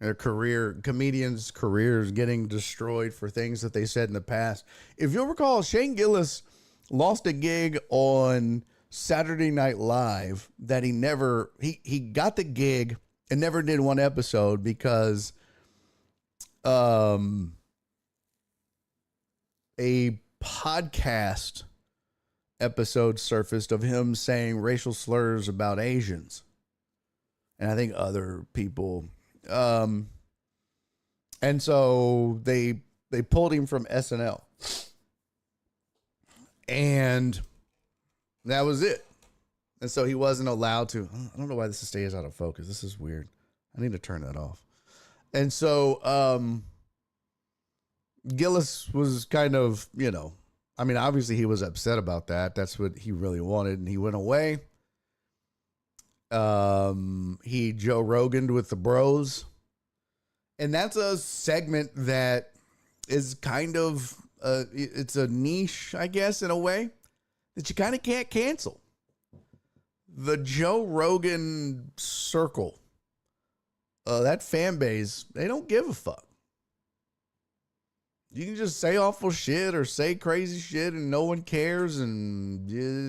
their comedians' careers getting destroyed for things that they said in the past. If you'll recall, Shane Gillis lost a gig on Saturday Night Live that he got the gig and never did one episode because a podcast episode surfaced of him saying racial slurs about Asians. And I think other people. And so they pulled him from SNL. And that was it. And so he wasn't allowed to. I don't know why this stays out of focus. This is weird. I need to turn that off. And so Gillis was kind of, you know, I mean, obviously he was upset about that. That's what he really wanted. And he went away. He Joe Rogan'd with the bros. And that's a segment that is kind of, it's a niche, I guess, in a way, that you kind of can't cancel. The Joe Rogan circle, that fan base, they don't give a fuck. You can just say awful shit or say crazy shit and no one cares and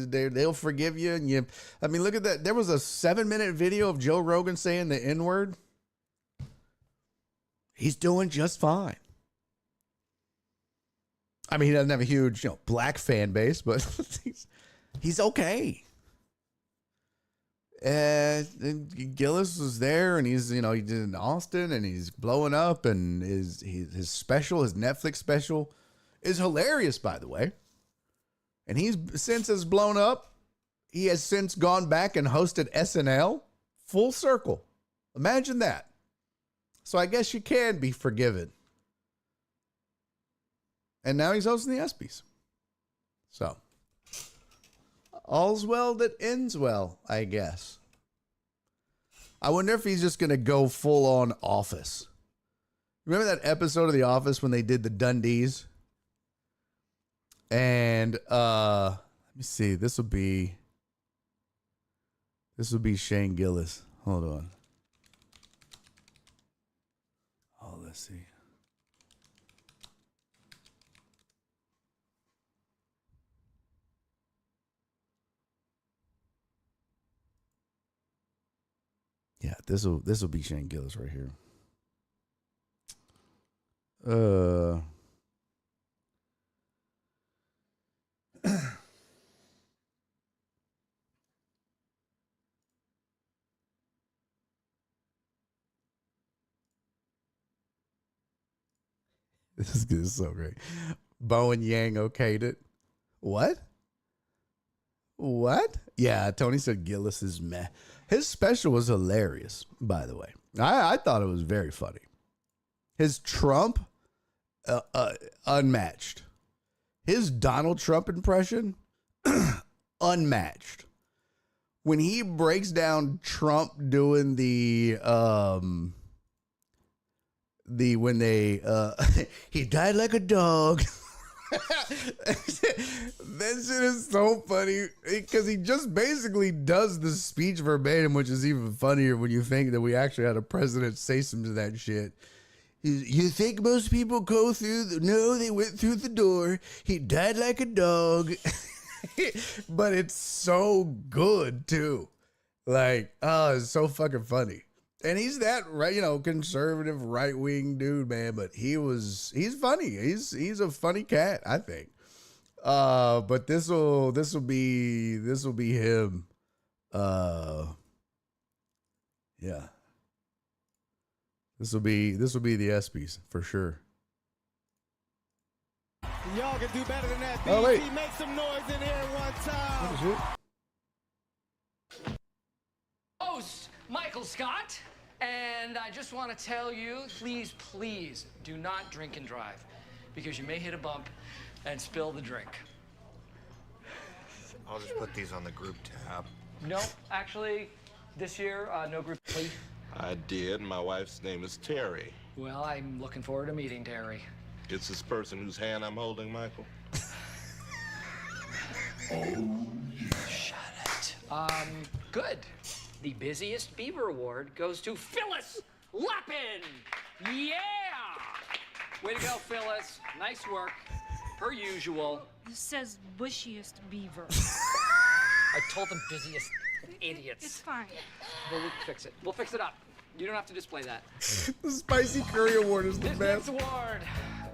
they'll forgive you. And I mean, look at that. There was a 7-minute video of Joe Rogan saying the N-word. He's doing just fine. I mean, he doesn't have a huge, black fan base, but he's okay. And Gillis was there, and he's, he did in Austin, and he's blowing up, and his special, his Netflix special, is hilarious, by the way. And he's since has blown up. He has since gone back and hosted SNL, full circle. Imagine that. So I guess you can be forgiven. And now he's hosting the ESPYs. So all's well that ends well, I guess. I wonder if he's just going to go full on Office. Remember that episode of The Office when they did the Dundies? And let me see. This will be Shane Gillis. Hold on. Oh, let's see. Yeah, this will be Shane Gillis right here. This is so great. Bowen Yang okayed it. What? Yeah, Tony said Gillis is meh. His special was hilarious, by the way. I thought it was very funny. His Trump, unmatched. His Donald Trump impression, unmatched. When he breaks down Trump doing he died like a dog. That shit is so funny because he just basically does the speech verbatim, which is even funnier when you think that we actually had a president say some of that shit. You think most people go through no, they went through the door. He died like a dog. But it's so good too. Like, oh, it's so fucking funny. And he's that right, conservative right wing dude, man. But he's funny. He's a funny cat, I think. But this will be him. Yeah. This will be the ESPYs for sure. Y'all can do better than that. Oh, wait. Make some noise in here one time. What is it? Host Michael Scott, and I just want to tell you, please do not drink and drive, because you may hit a bump and spill the drink. I'll just put these on the group tab. No, actually, this year, no group, please. I did. My wife's name is Terry. Well, I'm looking forward to meeting Terry. It's this person whose hand I'm holding, Michael. Shut it. Good. The busiest beaver award goes to Phyllis Lappin. Yeah! Way to go, Phyllis. Nice work, per usual. This says bushiest beaver. I told them busiest idiots. It's fine. We'll fix it. We'll fix it up. You don't have to display that. The Spicy Curry Award is the This best. next award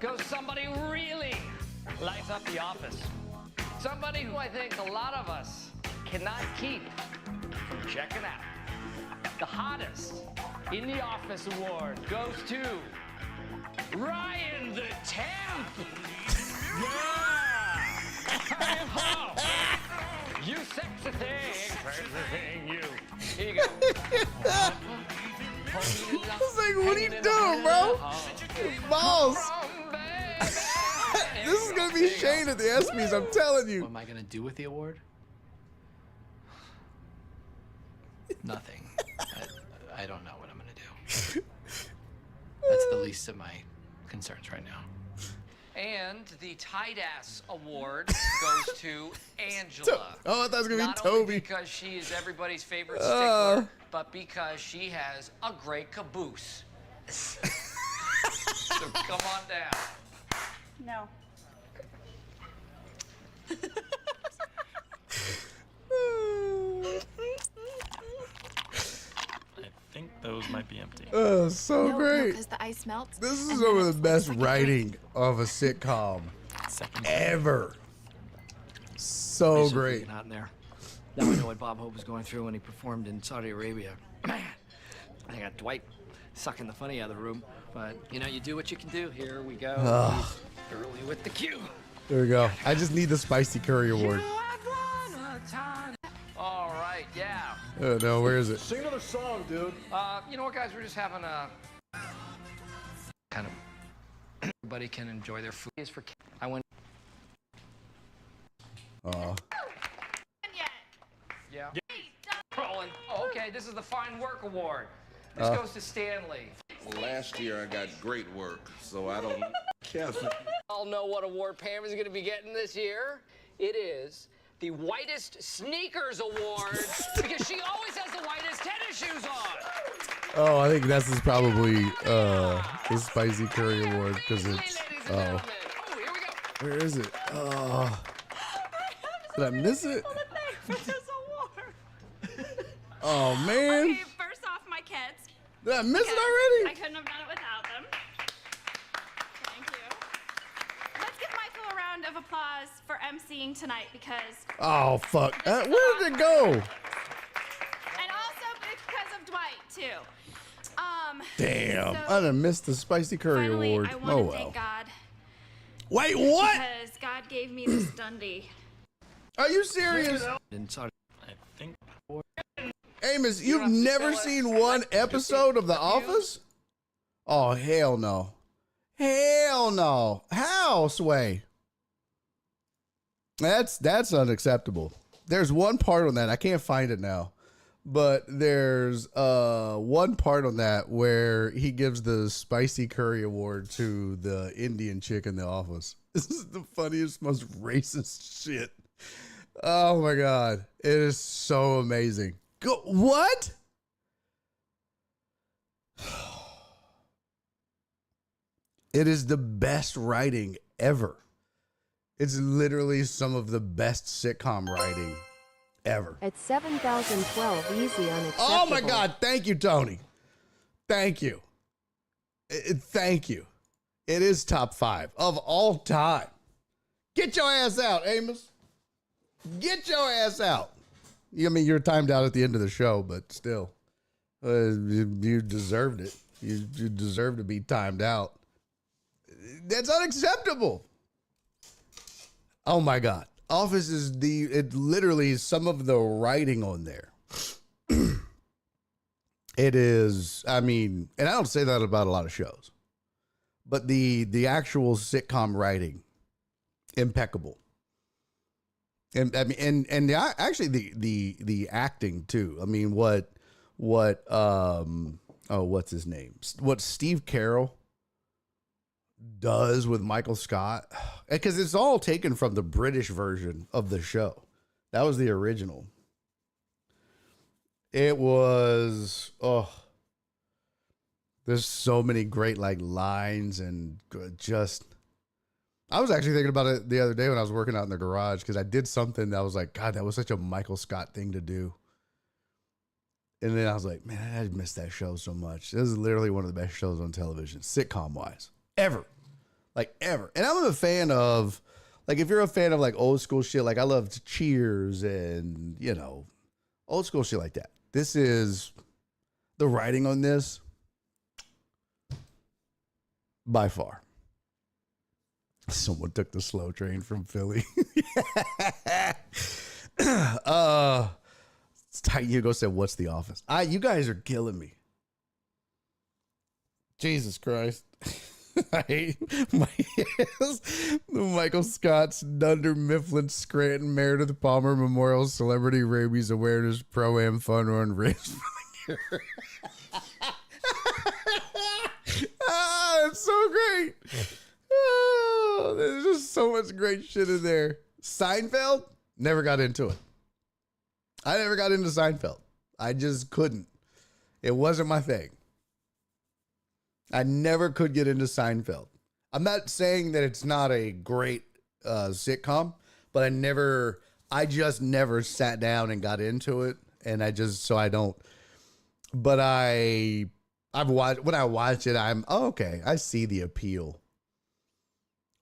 goes to somebody who really lights up the office. Somebody who I think a lot of us cannot keep from checking out. The hottest in the office award goes to Ryan the Temp. Yeah! Ho! You sexy thing, you. Here you go. It's like, what are you doing, bro? Balls. This is gonna be Shane at the ESPYs, I'm telling What you. am I gonna do with the award? Nothing. I don't know what I'm gonna do. That's the least of my concerns right now. And the tight ass award goes to Angela. Oh, I thought it was gonna be Not only Toby. because she is everybody's favorite stickler, but because she has a great caboose. So come on down. No. I think those might be empty. So great. because the ice melts. This is and some then of it's the best like a writing of a sitcom Second. ever. So It's great. freaking hot in there. Now I know what Bob Hope was going through when he performed in Saudi Arabia. Man, I got Dwight sucking the funny out of the room. But, you do what you can do. Here we go. Early with the cue. There we go. I just need the Spicy Curry Award. All right, yeah. Oh, no, where is it? Sing another song, dude. You know what, guys? We're just having a kind of everybody can enjoy their food. Is for I went. Yeah. Rolling. Oh, okay, this is the Fine Work Award. This goes to Stanley. Last year I got great work, so I don't care. All know what award Pam is going to be getting this year. It is the Whitest Sneakers Award because she always has the whitest tennis shoes on. Oh, I think this is probably the Spicy Curry Award because it's. Ladies and Oh, gentlemen. Oh, here we go. where is it? Oh, did I miss it? For this award. Oh man, Okay, first off, my kids. did I miss it I already? couldn't have done it without them. Thank you. Let's give Michael a round of applause for emceeing tonight because, Oh fuck! Where did it go? and also because of Dwight too. Damn, So, I done missed the Spicy Curry finally, Award. I want Oh to well. thank God Wait, what? because God gave me this Dundee. Are you serious? In Saudi. I think. Amos, don't you've have to never sell it. seen one episode of The Office? Oh, hell no. Hell no. How, Sway? That's unacceptable. There's one part on that. I can't find it now. But there's one part on that where he gives the Spicy Curry Award to the Indian chick in The Office. This is the funniest, most racist shit. Oh my God. It is so amazing. What? It is the best writing ever. It's literally some of the best sitcom writing ever. At 7,012 easy unacceptable. Oh my God. Thank you, Tony. Thank you. Thank you. It is top 5 of all time. Get your ass out, Amos. Get your ass out. I mean, you're timed out at the end of the show, but still, you deserved it. You deserve to be timed out. That's unacceptable. Oh my God. Office is it literally some of the writing on there. It is, I mean, and I don't say that about a lot of shows, but the actual sitcom writing, impeccable. And I mean, and actually the acting too. I mean, what's his name? What Steve Carell does with Michael Scott, because it's all taken from the British version of the show. That was the original. It was, there's so many great like lines and just, I was actually thinking about it the other day when I was working out in the garage, because I did something that was like, God, that was such a Michael Scott thing to do. And then I was like, man, I missed that show so much. This is literally one of the best shows on television, sitcom wise, ever. Like ever. And I'm a fan of, like, if you're a fan of like old school shit, like I loved Cheers and, you know, old school shit like that. This is the writing on this by far. Someone took the slow train from Philly. Hugo said, what's The Office? You guys are killing me. Jesus Christ. I hate Michael Scott's Dunder Mifflin Scranton Meredith Palmer Memorial Celebrity Rabies Awareness Pro-Am Fun Run Race. It's so great. Oh, there's just so much great shit in there. Seinfeld, never got into it. I never got into Seinfeld. I just couldn't. It wasn't my thing. I never could get into Seinfeld. I'm not saying that it's not a great sitcom, but I just never sat down and got into it. And but I've watched, when I watch it, okay, I see the appeal.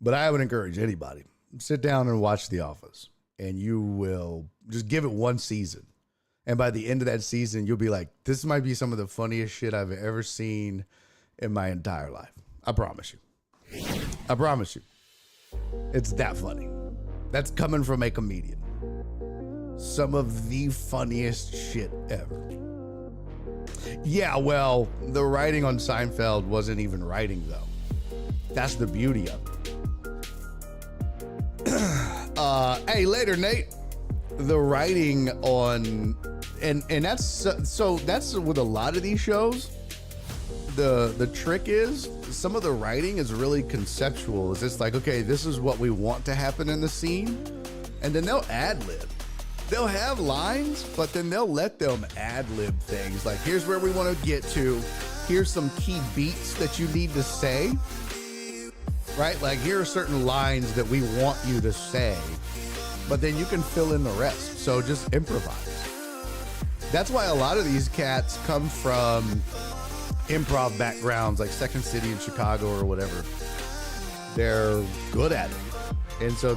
But I would encourage anybody, sit down and watch The Office, and you will just give it one season. And by the end of that season, you'll be like, this might be some of the funniest shit I've ever seen in my entire life. I promise you. I promise you. It's that funny. That's coming from a comedian. Some of the funniest shit ever. Yeah, well, the writing on Seinfeld wasn't even writing, though. That's the beauty of it. Hey, later, Nate. The writing on, and that's so that's with a lot of these shows. The trick is some of the writing is really conceptual. It's just like, okay, this is what we want to happen in the scene, and then they'll ad lib. They'll have lines, but then they'll let them ad lib things. Like, here's where we want to get to. Here's some key beats that you need to say. Right? Like, here are certain lines that we want you to say, but then you can fill in the rest. So just improvise. That's why a lot of these cats come from improv backgrounds, like Second City in Chicago or whatever. They're good at it. And so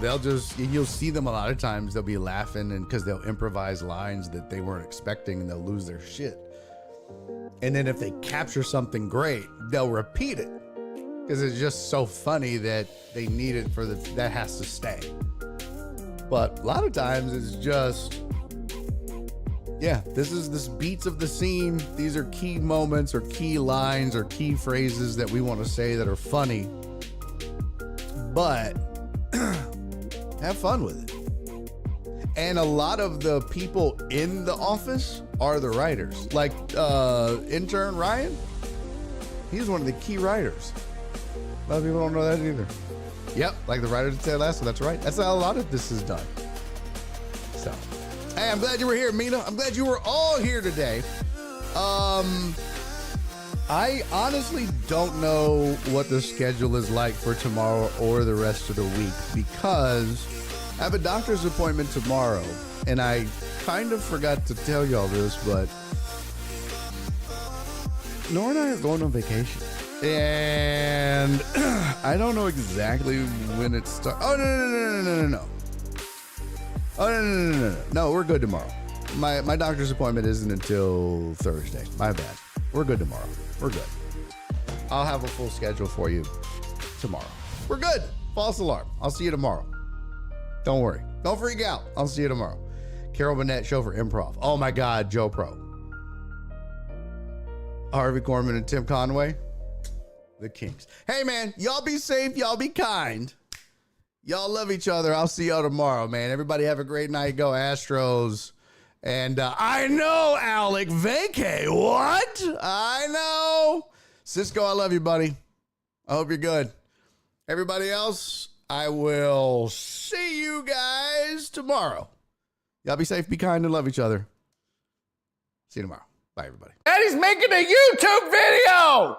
you'll see them a lot of times, they'll be laughing and because they'll improvise lines that they weren't expecting and they'll lose their shit. And then if they capture something great, they'll repeat it because it's just so funny that they need it that has to stay. But a lot of times it's just, yeah, this beats of the scene. These are key moments or key lines or key phrases that we want to say that are funny. But have fun with it. And a lot of the people in the office are the writers. Like intern Ryan, he's one of the key writers. A lot of people don't know that either. Yep, like the writer that said last one. That's right. That's how a lot of this is done. So, hey, I'm glad you were here, Mina. I'm glad you were all here today. I honestly don't know what the schedule is like for tomorrow or the rest of the week because I have a doctor's appointment tomorrow, and I kind of forgot to tell y'all this, but Nora and I are going on vacation. And I don't know exactly when it starts. Oh, no. Oh, no. No, we're good tomorrow. My doctor's appointment isn't until Thursday. My bad. We're good tomorrow. We're good. I'll have a full schedule for you tomorrow. We're good. False alarm. I'll see you tomorrow. Don't worry. Don't freak out. I'll see you tomorrow. Carol Burnett, show for improv. Oh my God, Joe Pro. Harvey Korman and Tim Conway, the Kings. Hey man, y'all be safe. Y'all be kind. Y'all love each other. I'll see y'all tomorrow, man. Everybody have a great night. Go Astros. And I know, Alec Vacay. What? I know. Cisco, I love you, buddy. I hope you're good. Everybody else, I will see you guys tomorrow. Y'all be safe, be kind, and love each other. See you tomorrow. Bye, everybody. Daddy's making a YouTube video!